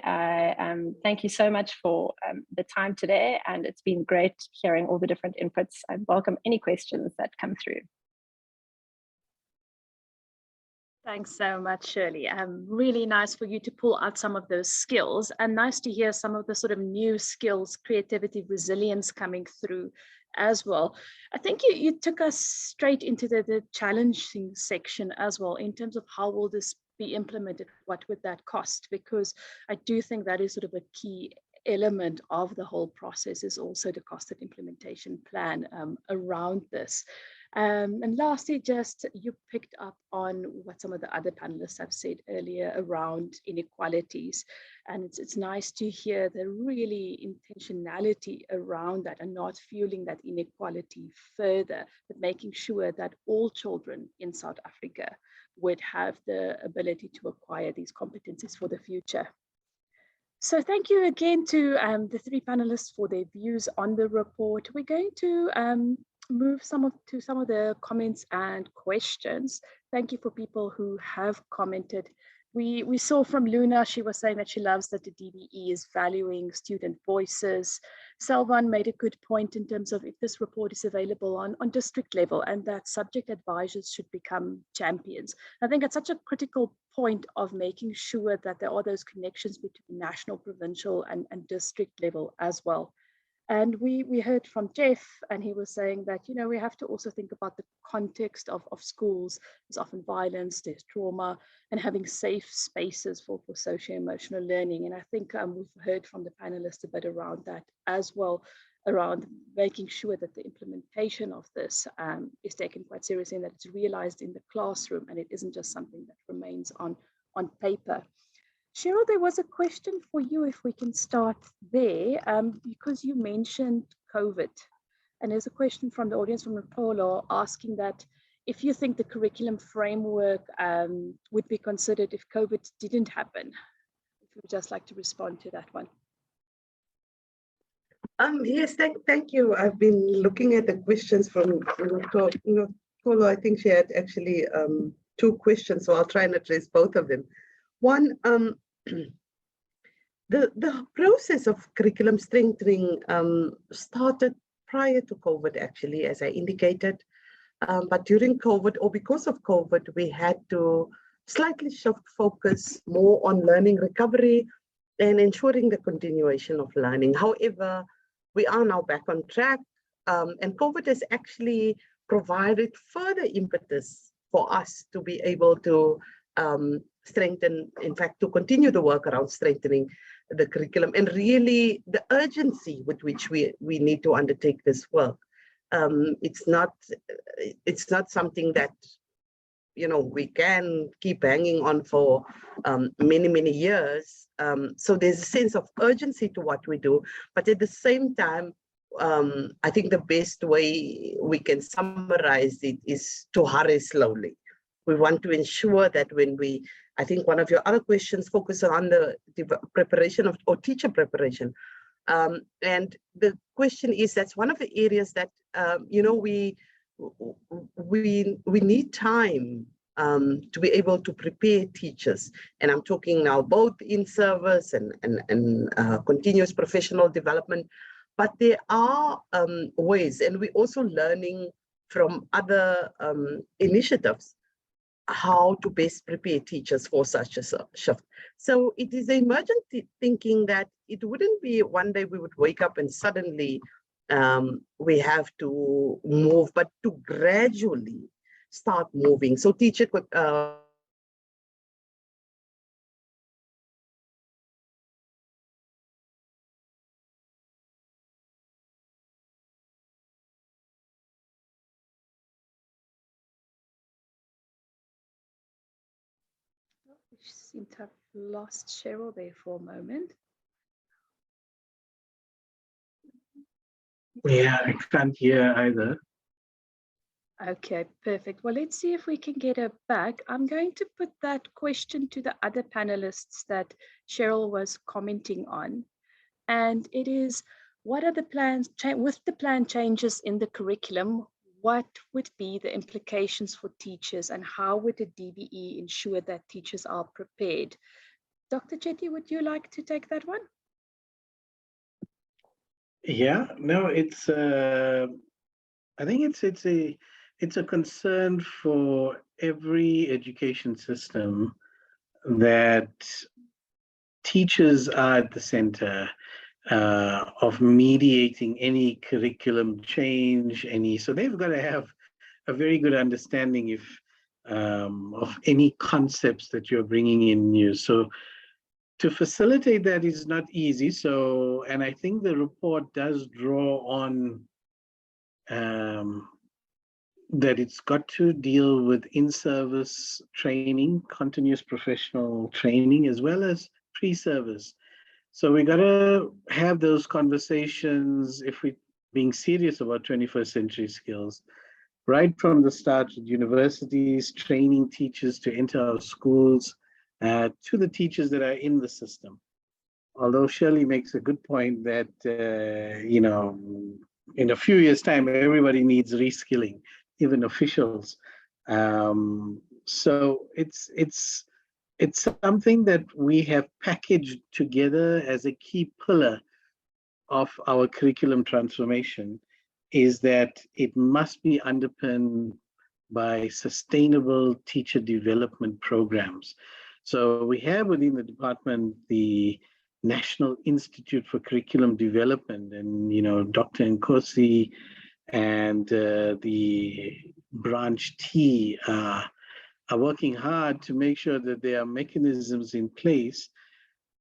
[SPEAKER 6] Thank you so much for the time today, and it's been great hearing all the different inputs. I welcome any questions that come through.
[SPEAKER 1] Thanks so much, Shirley. Really nice for you to pull out some of those skills, and nice to hear some of the sort of new skills, creativity, resilience coming through as well. I think you took us straight into the challenging section as well, in terms of how will this be implemented, what would that cost? Because I do think that is sort of a key element of the whole process, is also the costed implementation plan around this. And lastly, just you picked up on what some of the other panelists have said earlier around inequalities. And it's nice to hear the really intentionality around that, and not fueling that inequality further, but making sure that all children in South Africa would have the ability to acquire these competencies for the future. So thank you again to the three panelists for their views on the report. We're going to move to some of the comments and questions. Thank you for people who have commented. We saw from Luna, she was saying that she loves that the DBE is valuing student voices. Selvan made a good point in terms of if this report is available on district level, and that subject advisors should become champions. I think it's such a critical point of making sure that there are those connections between national, provincial, and district level as well. And we heard from Jeff, and he was saying that, you know, we have to also think about the context of schools. There's often violence, there's trauma, and having safe spaces for socio-emotional learning. And I think we've heard from the panelists a bit around that as well, around making sure that the implementation of this is taken quite seriously, and that it's realized in the classroom, and it isn't just something that remains on paper. Cheryl, there was a question for you, if we can start there, because you mentioned COVID. And there's a question from the audience from Rapolo asking that if you think the curriculum framework would be considered if COVID didn't happen. If you would just like to respond to that one.
[SPEAKER 5] Yes, thank you. I've been looking at the questions from Rapolo. I think she had actually two questions, so I'll try and address both of them. One, the process of curriculum strengthening started prior to COVID, actually, as I indicated. But during COVID, or because of COVID, we had to slightly shift focus more on learning recovery and ensuring the continuation of learning. However, we are now back on track, and COVID has actually provided further impetus for us to be able to strengthen, in fact, to continue the work around strengthening the curriculum, and really the urgency with which we need to undertake this work. It's not something that, you know, we can keep hanging on for many years. So there's a sense of urgency to what we do, but at the same time, I think the best way we can summarize it is to hurry slowly. We want to ensure that when I think one of your other questions focuses on the preparation of, or teacher preparation. And the question is, that's one of the areas that, you know, we need time to be able to prepare teachers. And I'm talking now both in service and continuous professional development. But there are ways, and we're also learning from other initiatives, how to best prepare teachers for such a shift. So it is emergent thinking that it wouldn't be one day we would wake up and suddenly we have to move, but to gradually start moving. So teacher
[SPEAKER 1] We seem to have lost Cheryl there for a moment.
[SPEAKER 4] Yeah, I can't hear either.
[SPEAKER 1] Okay, perfect. Well, let's see if we can get her back. I'm going to put that question to the other panelists that Cheryl was commenting on. And it is, what are the plans, with the plan changes in the curriculum, what would be the implications for teachers and how would the DBE ensure that teachers are prepared? Dr. Chetty, would you like to take that one?
[SPEAKER 4] Yeah, no, it's I think it's a concern for every education system that teachers are at the center of mediating any curriculum change, so they've got to have a very good understanding of any concepts that you're bringing in new. So to facilitate that is not easy. So, and I think the report does draw on that it's got to deal with in-service training, continuous professional training, as well as pre-service. So we got to have those conversations if we're being serious about 21st century skills, right from the start with universities, training teachers to enter our schools, to the teachers that are in the system. Although Shirley makes a good point that, in a few years' time, everybody needs reskilling, even officials. So it's something that we have packaged together as a key pillar of our curriculum transformation, is that it must be underpinned by sustainable teacher development programs. So we have within the department the National Institute for Curriculum Development, and Dr. Nkosi and the branch T are working hard to make sure that there are mechanisms in place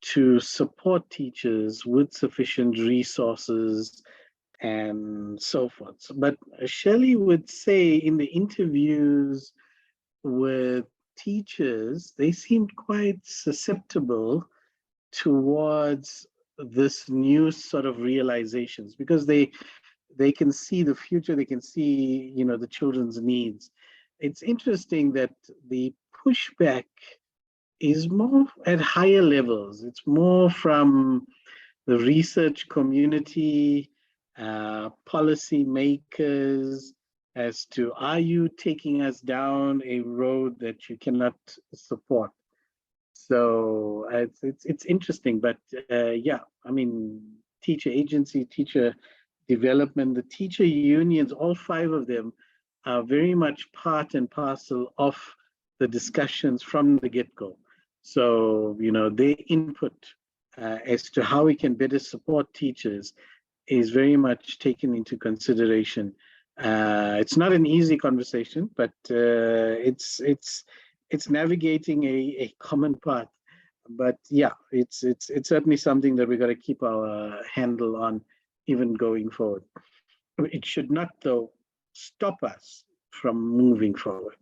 [SPEAKER 4] to support teachers with sufficient resources and so forth. But Shelley would say in the interviews with teachers, they seemed quite susceptible towards this new sort of realizations, because they can see the future, they can see the children's needs. It's interesting that the pushback is more at higher levels. It's more from the research community, policy makers, as to, are you taking us down a road that you cannot support? So it's interesting, but yeah, I mean, teacher agency, teacher development, the teacher unions, all 5 of them are very much part and parcel of the discussions from the get-go. So, their input as to how we can better support teachers is very much taken into consideration. It's not an easy conversation, but it's navigating a common path. But yeah, it's certainly something that we got to keep our handle on, even going forward. It should not, though, stop us from moving forward.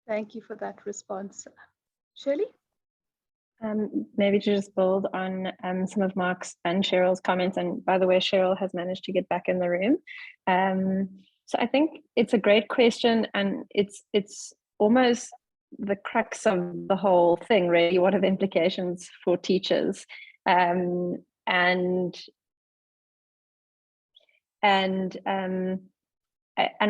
[SPEAKER 1] Thank you for that response. Shirley?
[SPEAKER 6] Maybe to just build on some of Mark's and Cheryl's comments, and by the way, Cheryl has managed to get back in the room. So I think it's a great question, and it's almost the crux of the whole thing, really. What are the implications for teachers? And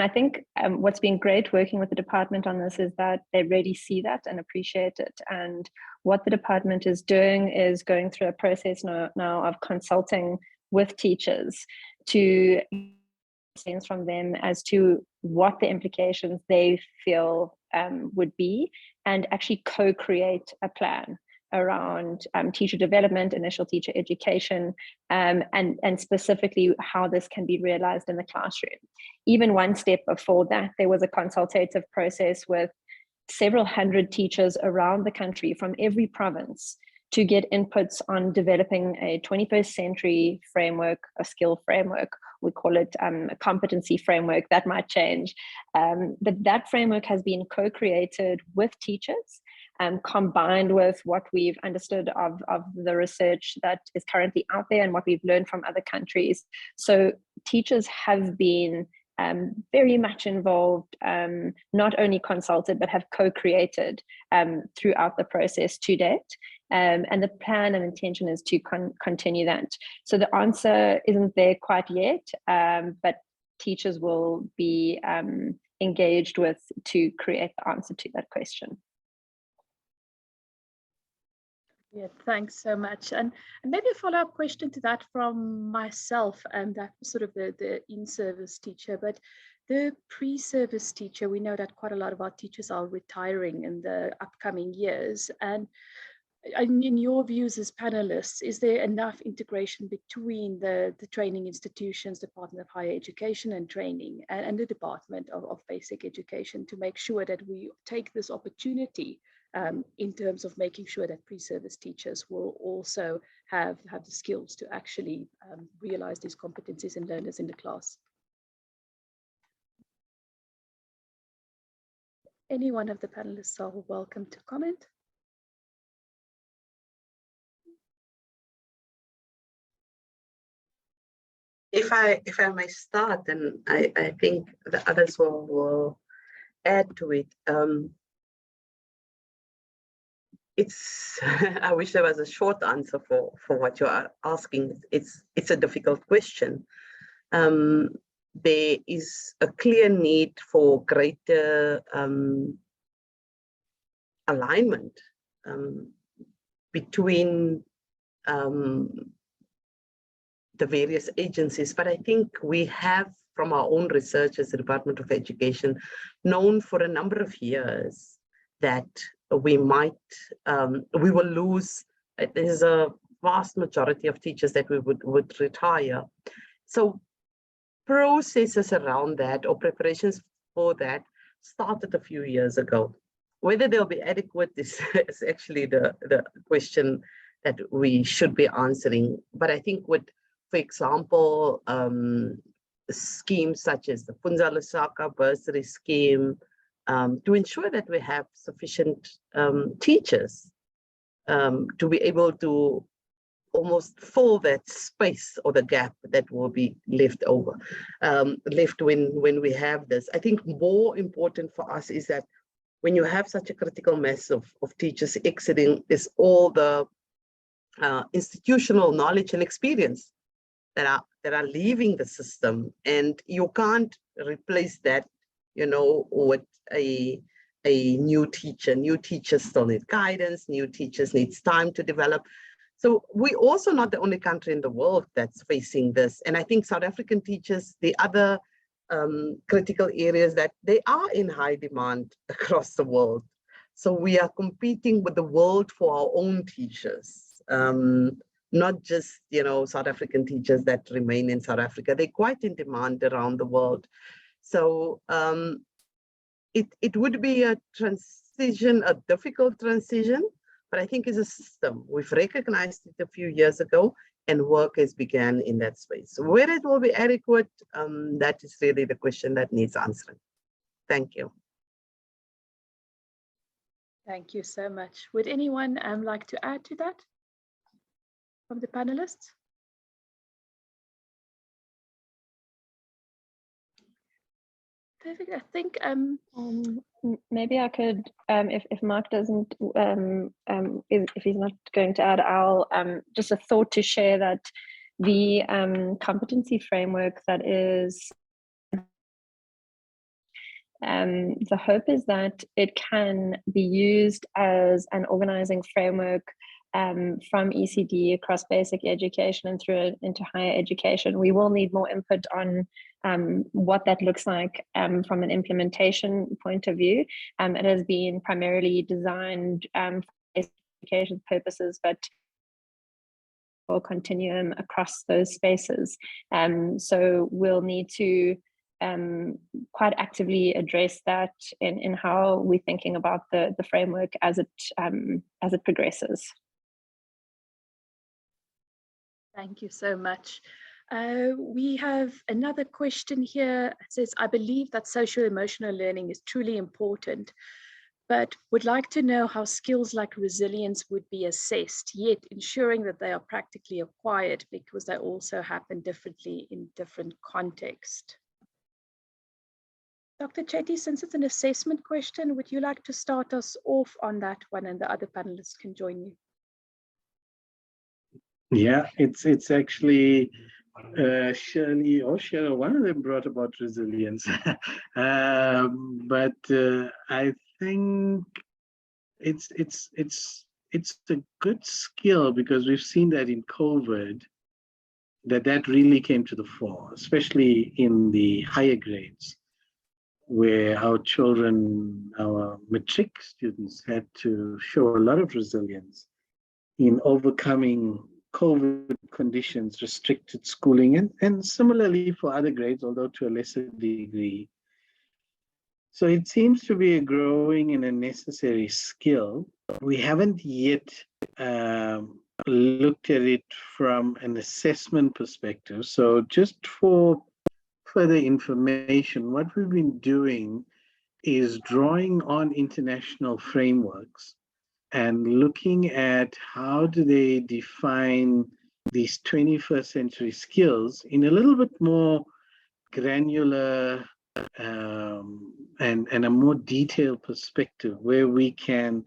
[SPEAKER 6] I think what's been great working with the department on this is that they really see that and appreciate it. And what the department is doing is going through a process now of consulting with teachers to sense from them as to what the implications they feel would be, and actually co-create a plan around teacher development, initial teacher education, and specifically how this can be realized in the classroom. Even one step before that, there was a consultative process with several hundred teachers around the country from every province to get inputs on developing a 21st century framework, a skill framework. We call it a competency framework. That might change. But that framework has been co-created with teachers combined with what we've understood of the research that is currently out there and what we've learned from other countries. So teachers have been very much involved, not only consulted, but have co-created throughout the process to date. And the plan and intention is to continue that. So the answer isn't there quite yet, but teachers will be engaged with to create the answer to that question.
[SPEAKER 1] Yeah, thanks so much. And maybe a follow-up question to that from myself, and that was sort of the in-service teacher, but the pre-service teacher, we know that quite a lot of our teachers are retiring in the upcoming years. And in your views as panelists, is there enough integration between the training institutions, Department of Higher Education and Training, and the Department of Basic Education to make sure that we take this opportunity in terms of making sure that pre-service teachers will also have the skills to actually realize these competencies in learners in the class? Any one of the panelists are welcome to comment.
[SPEAKER 5] If I may start, then I think the others will add to it. It's I wish there was a short answer for what you are asking. It's a difficult question. There is a clear need for greater alignment between the various agencies, but I think we have, from our own research as the Department of Education, known for a number of years that we will lose. There's a vast majority of teachers that we would retire. So processes around that, or preparations for that, started a few years ago. Whether they'll be adequate is actually the question that we should be answering. But I think with, for example, schemes such as the Funza Lusaka bursary scheme, to ensure that we have sufficient teachers to be able to almost fill that space or the gap that will be left when we have this. I think more important for us is that when you have such a critical mass of teachers exiting, is all the institutional knowledge and experience that are leaving the system, and you can't replace that, with a new teacher. New teachers still need guidance. New teachers needs time to develop. So we're also not the only country in the world that's facing this. And I think South African teachers, the other critical areas that they are in high demand across the world. So we are competing with the world for our own teachers. Not just, South African teachers that remain in South Africa. They're quite in demand around the world. So it would be a transition, a difficult transition, but I think it's a system. We've recognized it a few years ago, and work has begun in that space. So whether it will be adequate, that is really the question that needs answering. Thank you.
[SPEAKER 1] Thank you so much. Would anyone like to add to that from the panelists? Perfect. I think
[SPEAKER 6] maybe I could, if Mark doesn't, if he's not going to add, I'll just a thought to share that the competency framework that is, the hope is that it can be used as an organizing framework from ECD across basic education and through into higher education. We will need more input on what that looks like from an implementation point of view. It has been primarily designed for basic education purposes, but will continuum across those spaces. So we'll need to quite actively address that in how we're thinking about the framework as it progresses.
[SPEAKER 1] Thank you so much. We have another question here. It says, I believe that social emotional learning is truly important, but would like to know how skills like resilience would be assessed, yet ensuring that they are practically acquired because they also happen differently in different contexts. Dr. Chetty, since it's an assessment question, would you like to start us off on that one and the other panelists can join you?
[SPEAKER 4] Yeah, it's actually Shirley or Cheryl, one of them brought about resilience. But I think it's a good skill because we've seen that in COVID, that really came to the fore, especially in the higher grades, where our children, our matric students, had to show a lot of resilience in overcoming COVID conditions, restricted schooling, and similarly for other grades, although to a lesser degree. So it seems to be a growing and a necessary skill. We haven't yet looked at it from an assessment perspective. So just for further information, what we've been doing is drawing on international frameworks and looking at how do they define these 21st century skills in a little bit more granular and a more detailed perspective, where we can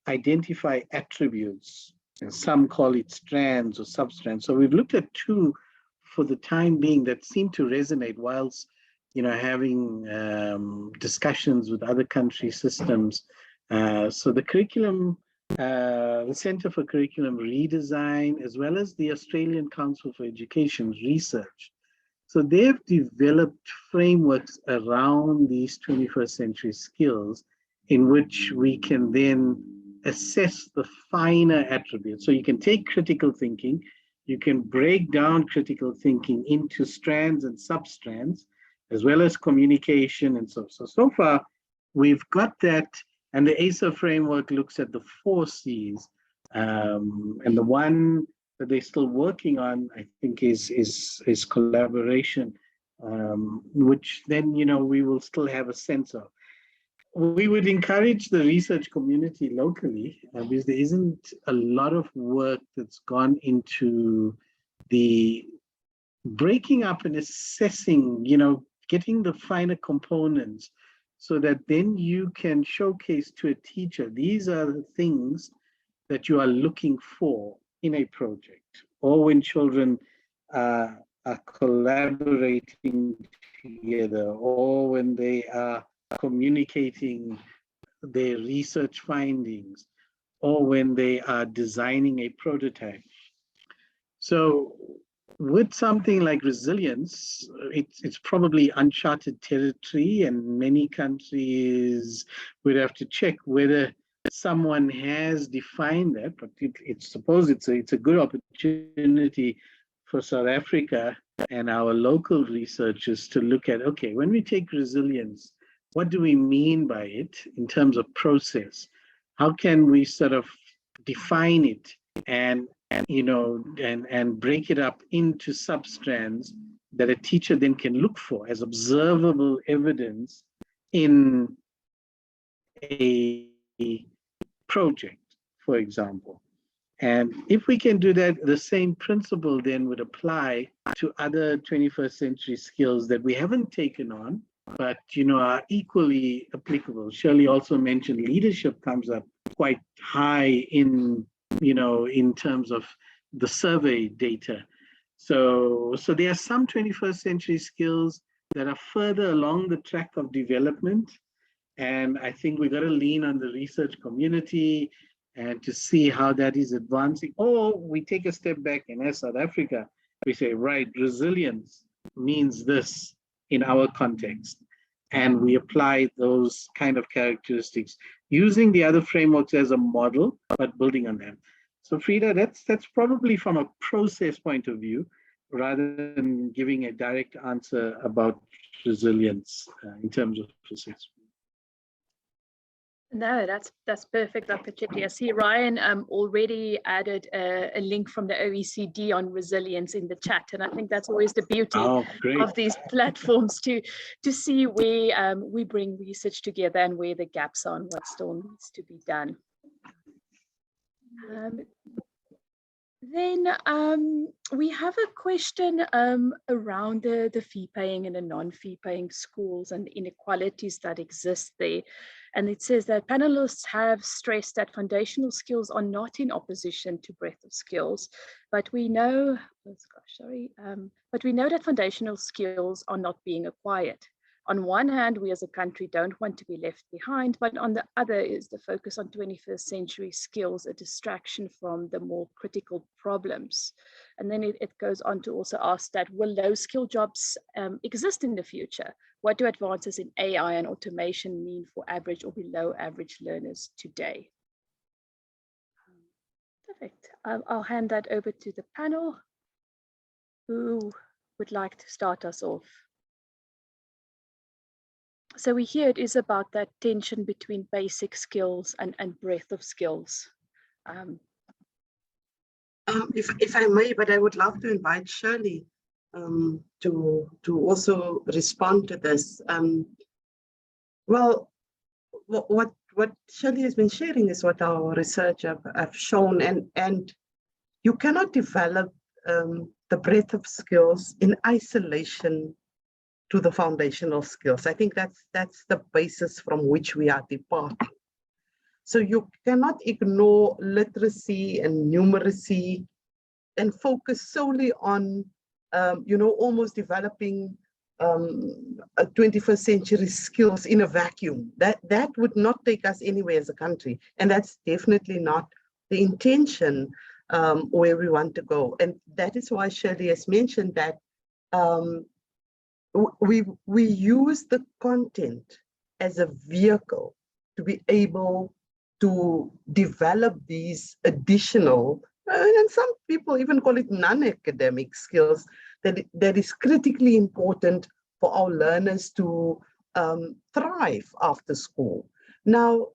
[SPEAKER 4] identify attributes, and some call it strands or substrands. So we've looked at two for the time being that seem to resonate, whilst having discussions with other country systems. So the curriculum, the Center for Curriculum Redesign, as well as the Australian Council for Education Research. So they've developed frameworks around these 21st century skills in which we can then assess the finer attributes. So you can take critical thinking, you can break down critical thinking into strands and substrands, as well as communication and so far we've got that. And the ACER framework looks at the 4 C's, and the one that they're still working on, I think, is collaboration, which then we will still have a sense of. We would encourage the research community locally, because there isn't a lot of work that's gone into the breaking up and assessing, getting the finer components, so that then you can showcase to a teacher, these are the things that you are looking for in a project, or when children are collaborating together, or when they are communicating their research findings, or when they are designing a prototype. So with something like resilience, it's probably uncharted territory, and many countries would have to check whether someone has defined that. But it's a good opportunity for South Africa and our local researchers to look at, okay, when we take resilience, what do we mean by it in terms of process? How can we sort of define it and break it up into substrands that a teacher then can look for as observable evidence in a project, for example. And if we can do that, the same principle then would apply to other 21st century skills that we haven't taken on, but are equally applicable. Shirley also mentioned leadership comes up quite high in terms of the survey data. So there are some 21st century skills that are further along the track of development. And I think we got to lean on the research community and to see how that is advancing. Or we take a step back, and as South Africa, we say, right, resilience means this in our context. And we apply those kind of characteristics using the other frameworks as a model, but building on them. So Frida, that's probably from a process point of view, rather than giving a direct answer about resilience in terms of assessment.
[SPEAKER 1] No, that's perfect, Dr. Chetty. I see Ryan already added a link from the OECD on resilience in the chat, and I think that's always the beauty of these platforms to see where we bring research together and where the gaps are and what still needs to be done. Then we have a question around the fee paying and the non-fee paying schools and the inequalities that exist there. And it says that panelists have stressed that foundational skills are not in opposition to breadth of skills, but we know, but we know that foundational skills are not being acquired. On one hand, we as a country don't want to be left behind, but on the other is the focus on 21st century skills a distraction from the more critical problems. And then it goes on to also ask that, will low skill jobs exist in the future? What do advances in AI and automation mean for average or below average learners today? Perfect. I'll hand that over to the panel. Who would like to start us off? So we hear it is about that tension between basic skills and breadth of skills.
[SPEAKER 5] If I may, but I would love to invite Shirley to also respond to this. Well, what Shirley has been sharing is what our research have shown, and you cannot develop the breadth of skills in isolation to the foundational skills. I think that's the basis from which we are departing. So you cannot ignore literacy and numeracy and focus solely on, almost developing 21st century skills in a vacuum. That would not take us anywhere as a country. And that's definitely not the intention where we want to go. And that is why Shirley has mentioned that we use the content as a vehicle to be able to develop these additional, and some people even call it non-academic skills, that is critically important for our learners to thrive after school. Now,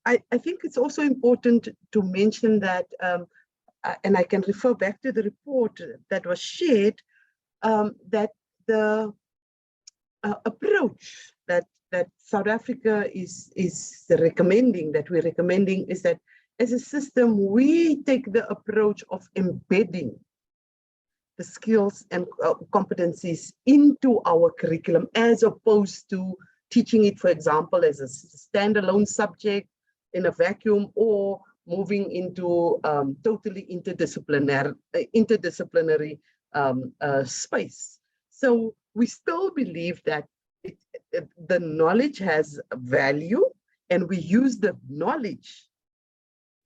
[SPEAKER 5] I think it's also important to mention that, and I can refer back to the report that was shared, that the approach that South Africa is recommending, is that as a system, we take the approach of embedding the skills and competencies into our curriculum, as opposed to teaching it, for example, as a standalone subject in a vacuum, or moving into totally interdisciplinary space. So we still believe that the knowledge has value, and we use the knowledge,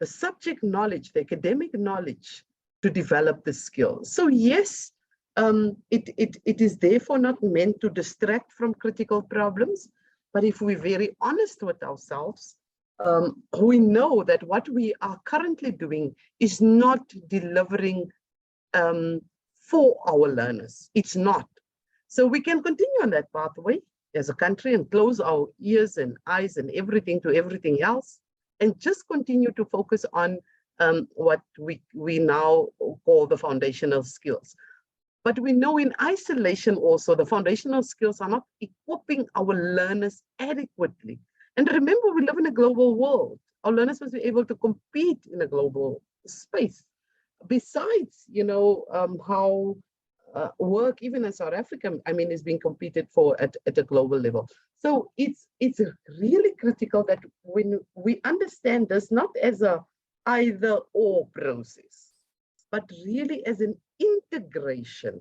[SPEAKER 5] the subject knowledge, the academic knowledge, to develop the skills. So yes, it is therefore not meant to distract from critical problems, but if we're very honest with ourselves, we know that what we are currently doing is not delivering for our learners. It's not. So we can continue on that pathway as a country and close our ears and eyes and everything to everything else, and just continue to focus on what we now call the foundational skills. But we know in isolation also, the foundational skills are not equipping our learners adequately. And remember, we live in a global world. Our learners must be able to compete in a global space. Besides, how work, even in South Africa, is being competed for at a global level. So it's really critical that when we understand this not as a either or process, but really as an integration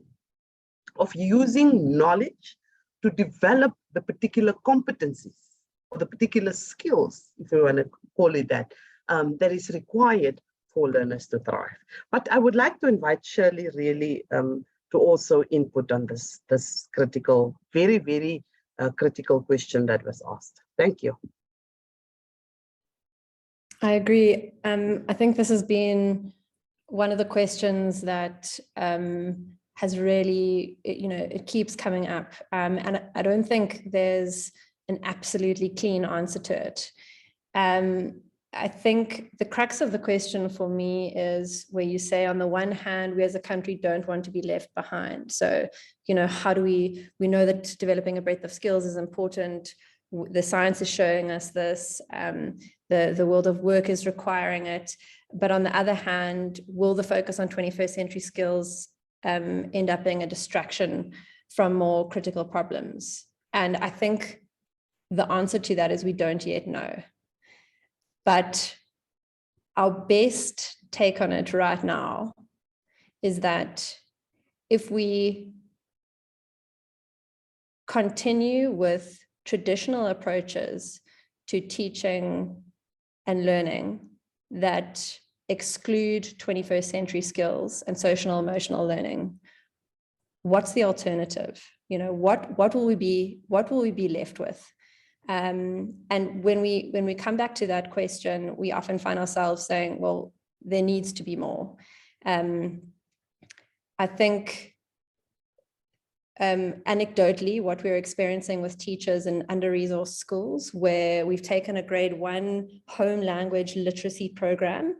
[SPEAKER 5] of using knowledge to develop the particular competencies or the particular skills, if you want to call it that, that is required for learners to thrive. But I would like to invite Shirley really to also input on this critical, very, very critical question that was asked. Thank you.
[SPEAKER 6] I agree. I think this has been one of the questions that has really, it keeps coming up. And I don't think there's an absolutely clean answer to it. I think the crux of the question for me is where you say, on the one hand, we as a country don't want to be left behind. So, you know, how do we know that developing a breadth of skills is important. The science is showing us this. The world of work is requiring it. But on the other hand, will the focus on 21st century skills end up being a distraction from more critical problems? And I think the answer to that is we don't yet know. But our best take on it right now is that if we continue with traditional approaches to teaching and learning that exclude 21st century skills and social and emotional learning, what's the alternative? You know, what will we be left with? And when we come back to that question, we often find ourselves saying, well, there needs to be more. I think anecdotally, what we're experiencing with teachers in under-resourced schools, where we've taken a grade 1 home language literacy program,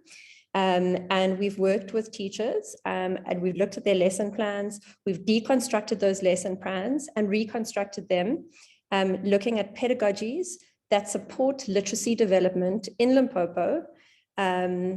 [SPEAKER 6] and we've worked with teachers, and we've looked at their lesson plans, we've deconstructed those lesson plans and reconstructed them, looking at pedagogies that support literacy development in Limpopo, but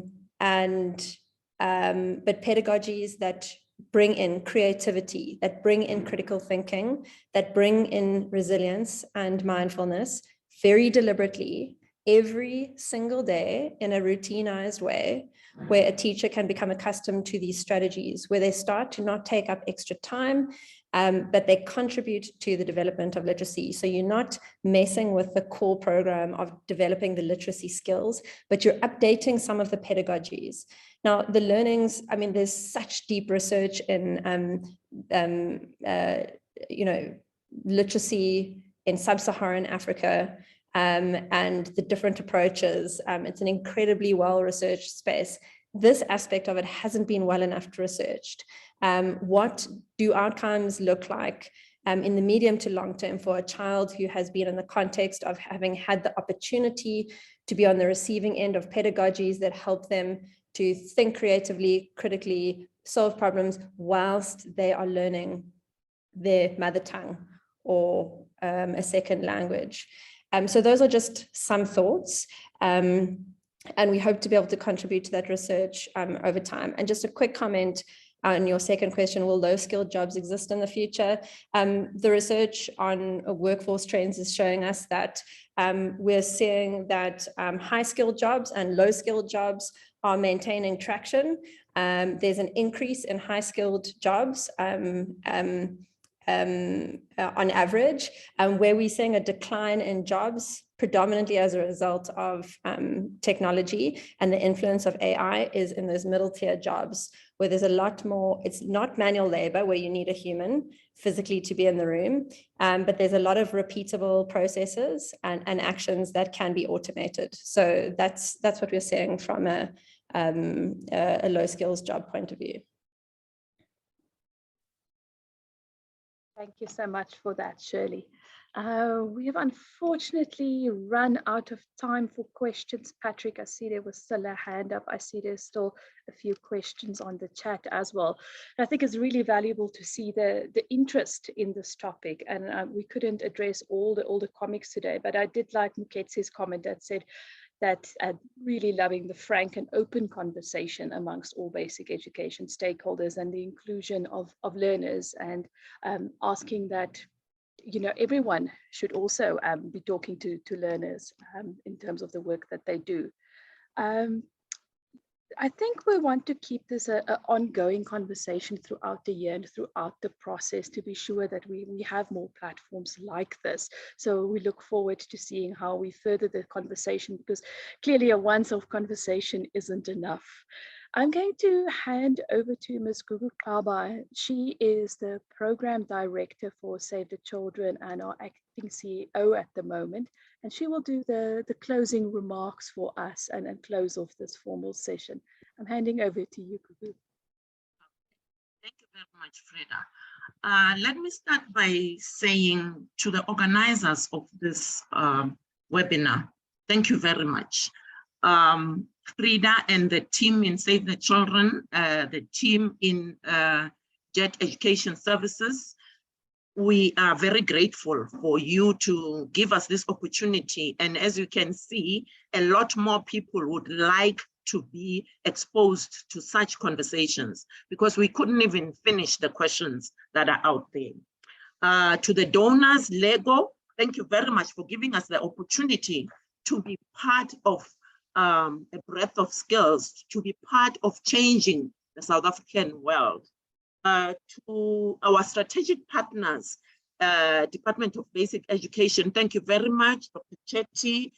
[SPEAKER 6] pedagogies that bring in creativity, that bring in critical thinking, that bring in resilience and mindfulness very deliberately every single day in a routinized way, where a teacher can become accustomed to these strategies, where they start to not take up extra time, but they contribute to the development of literacy. So you're not messing with the core program of developing the literacy skills, but you're updating some of the pedagogies. Now, the learnings, I mean, there's such deep research in, you know, literacy in sub-Saharan Africa, and the different approaches. It's an incredibly well-researched space. This aspect of it hasn't been well enough researched. What do outcomes look like in the medium to long term for a child who has been in the context of having had the opportunity to be on the receiving end of pedagogies that help them to think creatively, critically, solve problems whilst they are learning their mother tongue or a second language? So those are just some thoughts. And we hope to be able to contribute to that research over time. And just a quick comment on your second question, will low-skilled jobs exist in the future? The research on workforce trends is showing us that we're seeing that high-skilled jobs and low-skilled jobs are maintaining traction. There's an increase in high-skilled jobs on average, where we're seeing a decline in jobs predominantly as a result of technology, and the influence of AI is in those middle tier jobs where there's a lot more, it's not manual labor where you need a human physically to be in the room, but there's a lot of repeatable processes and actions that can be automated. So that's what we're seeing from a low skills job point of view.
[SPEAKER 1] Thank you so much for that, Shirley. We have unfortunately run out of time for questions. Patrick, I see there was still a hand up. I see there's still a few questions on the chat as well. And I think it's really valuable to see the interest in this topic. And we couldn't address all the comics today, but I did like Muketse's comment that said that really loving the frank and open conversation amongst all basic education stakeholders and the inclusion of learners, and asking that, you know, everyone should also be talking to learners in terms of the work that they do. I think we want to keep this an ongoing conversation throughout the year and throughout the process to be sure that we have more platforms like this. So we look forward to seeing how we further the conversation, because clearly a once-off conversation isn't enough. I'm going to hand over to Ms. Gugu Kaba. She is the Program Director for Save the Children and our acting CEO at the moment. And she will do the closing remarks for us and close off this formal session. I'm handing over to you, Gugu.
[SPEAKER 7] Thank you very much, Frida. Let me start by saying to the organizers of this webinar, Thank you very much. Frida and the team in Save the Children, the team in JET Education Services, we are very grateful for you to give us this opportunity. And as you can see, a lot more people would like to be exposed to such conversations because we couldn't even finish the questions that are out there. To the donors, Lego, thank you very much for giving us the opportunity to be part of a breadth of skills, to be part of changing the South African world. To our strategic partners, Department of Basic Education, thank you very much, Dr. Chetty,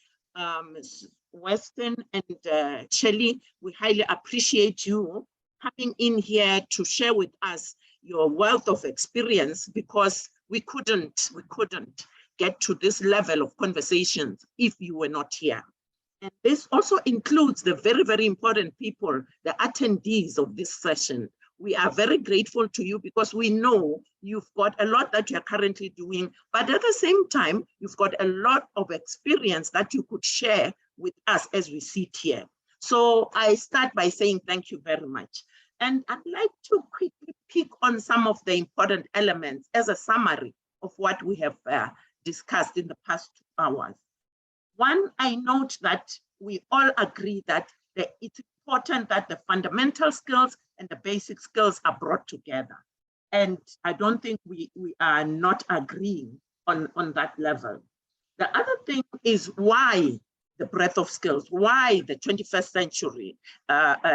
[SPEAKER 7] Ms. Weston, and Shelley. We highly appreciate you coming in here to share with us your wealth of experience, because we couldn't get to this level of conversations if you were not here. And this also includes the very, very important people, the attendees of this session. We are very grateful to you because we know you've got a lot that you're currently doing, but at the same time, you've got a lot of experience that you could share with us as we sit here. So I start by saying thank you very much. And I'd like to quickly pick on some of the important elements as a summary of what we have discussed in the past 2 hours. One, I note that we all agree that it's important that the fundamental skills and the basic skills are brought together. And I don't think we are not agreeing on that level. The other thing is why the breadth of skills, why the 21st century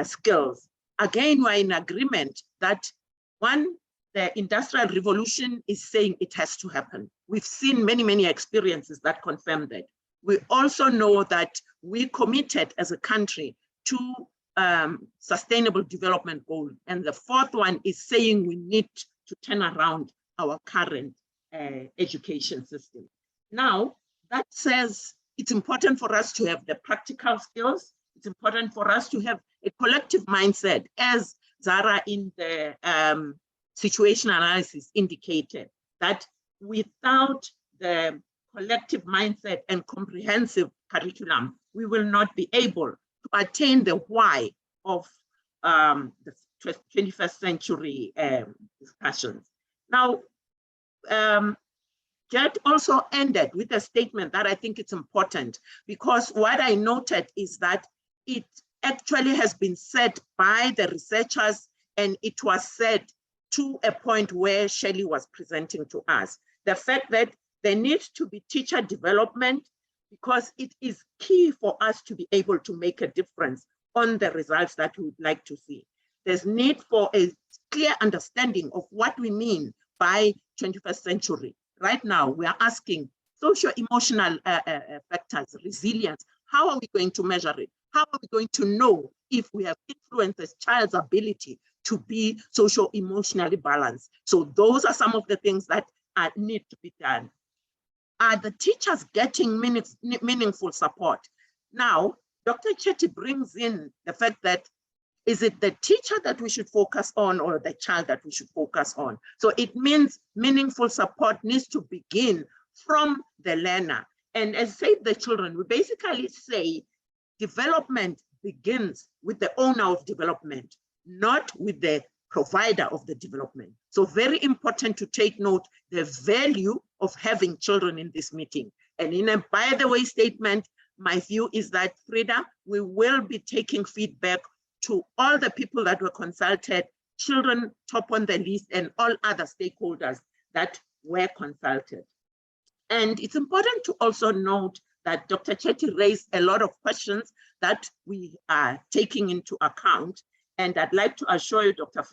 [SPEAKER 7] skills. Again, we're in agreement that one, the Industrial Revolution is saying it has to happen. We've seen many, many experiences that confirm that. We also know that we committed as a country to sustainable development goals. And the fourth one is saying we need to turn around our current education system. Now, that says it's important for us to have the practical skills. It's important for us to have a collective mindset, as Zara in the situation analysis indicated, that without the collective mindset and comprehensive curriculum, we will not be able to attain the why of the 21st century discussions. Now, JET also ended with a statement that I think it's important, because what I noted is that it actually has been said by the researchers, and it was said to a point where Shelley was presenting to us. The fact that there needs to be teacher development, because it is key for us to be able to make a difference on the results that we would like to see. There's need for a clear understanding of what we mean by 21st century. Right now, we are asking socio-emotional factors, resilience. How are we going to measure it? How are we going to know if we have influenced a child's ability to be socio-emotionally balanced? So those are some of the things that need to be done. Are the teachers getting meaningful support? Now, Dr. Chetty brings in the fact that, is it the teacher that we should focus on or the child that we should focus on? So it means meaningful support needs to begin from the learner. And as Save the Children, we basically say development begins with the owner of development, not with the provider of the development. So very important to take note the value of having children in this meeting. And in a by the way statement, my view is that, Frida, we will be taking feedback to all the people that were consulted, children top on the list, and all other stakeholders that were consulted. And it's important to also note that Dr. Chetty raised a lot of questions that we are taking into account. And I'd like to assure you, Dr.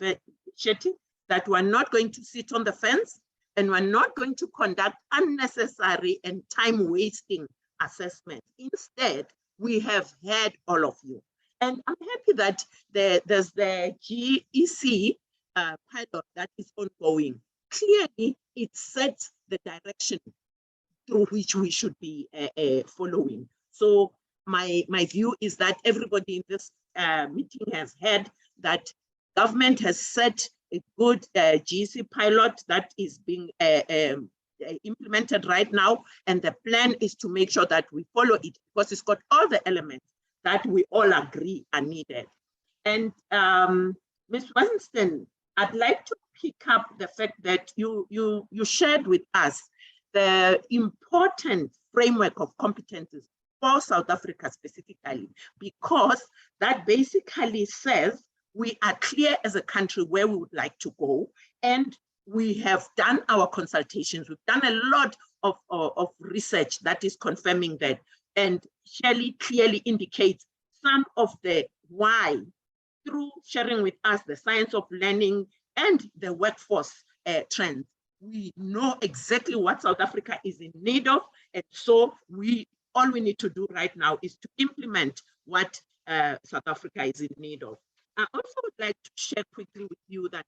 [SPEAKER 7] Chetty, that we're not going to sit on the fence, and we're not going to conduct unnecessary and time-wasting assessment. Instead, we have heard all of you. And I'm happy that there's the GEC pilot that is ongoing. Clearly, it sets the direction through which we should be following. So my view is that everybody in this meeting has heard that government has set a good GEC pilot that is being implemented right now, and the plan is to make sure that we follow it because it's got all the elements that we all agree are needed. And Ms. Winston, I'd like to pick up the fact that you shared with us the important framework of competencies for South Africa specifically, because that basically says we are clear as a country where we would like to go, and we have done our consultations. We've done a lot of research that is confirming that, and Shirley clearly indicates some of the why through sharing with us the science of learning and the workforce trends. We know exactly what South Africa is in need of, and so all we need to do right now is to implement what South Africa is in need of. I also would like to share quickly with you that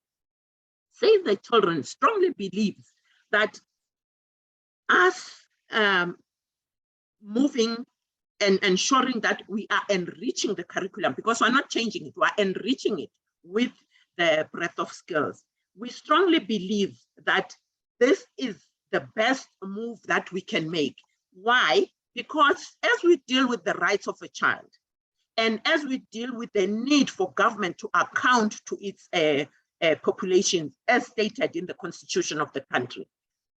[SPEAKER 7] Save the Children strongly believes that us moving and ensuring that we are enriching the curriculum, because we're not changing it, we're enriching it with the breadth of skills. We strongly believe that this is the best move that we can make. Why? Because as we deal with the rights of a child, and as we deal with the need for government to account to its population, as stated in the constitution of the country,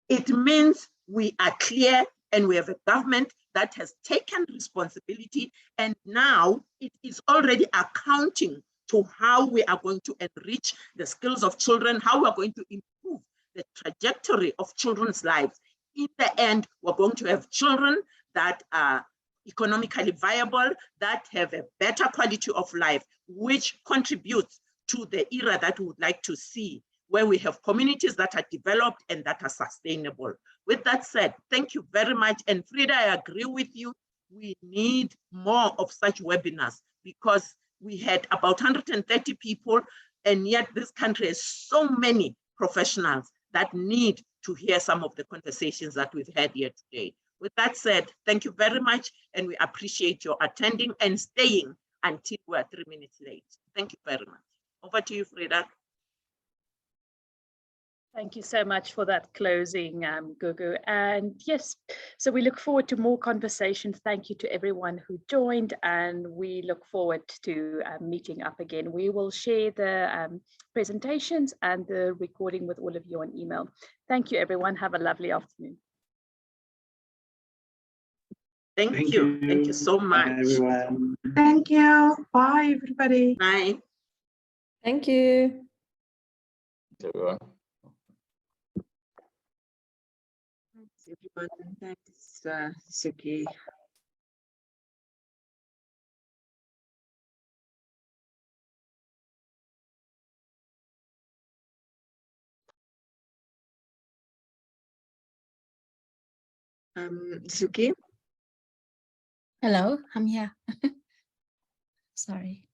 [SPEAKER 7] it means we are clear and we have a government that has taken responsibility, and now it is already accounting to how we are going to enrich the skills of children, how we are going to improve the trajectory of children's lives. In the end, we're going to have children that are economically viable, that have a better quality of life, which contributes to the era that we would like to see, where we have communities that are developed and that are sustainable. With that said, thank you very much. And Frida, I agree with you. We need more of such webinars, because we had about 130 people, and yet this country has so many professionals that need to hear some of the conversations that we've had here today. With that said, thank you very much, and we appreciate your attending and staying until we're 3 minutes late. Thank you very much. Over to you, Frida.
[SPEAKER 1] Thank you so much for that closing, Gugu. And yes, so we look forward to more conversations. Thank you to everyone who joined, and we look forward to meeting up again. We will share the presentations and the recording with all of you on email. Thank you, everyone. Have a lovely afternoon.
[SPEAKER 7] Thank you. Thank you so much.
[SPEAKER 4] Bye, everyone.
[SPEAKER 5] Thank you. Bye, everybody.
[SPEAKER 7] Bye.
[SPEAKER 6] Thank you.
[SPEAKER 2] Everyone.
[SPEAKER 3] Thanks, everyone. Thanks, Suki. Suki?
[SPEAKER 8] Hello, I'm here. Sorry.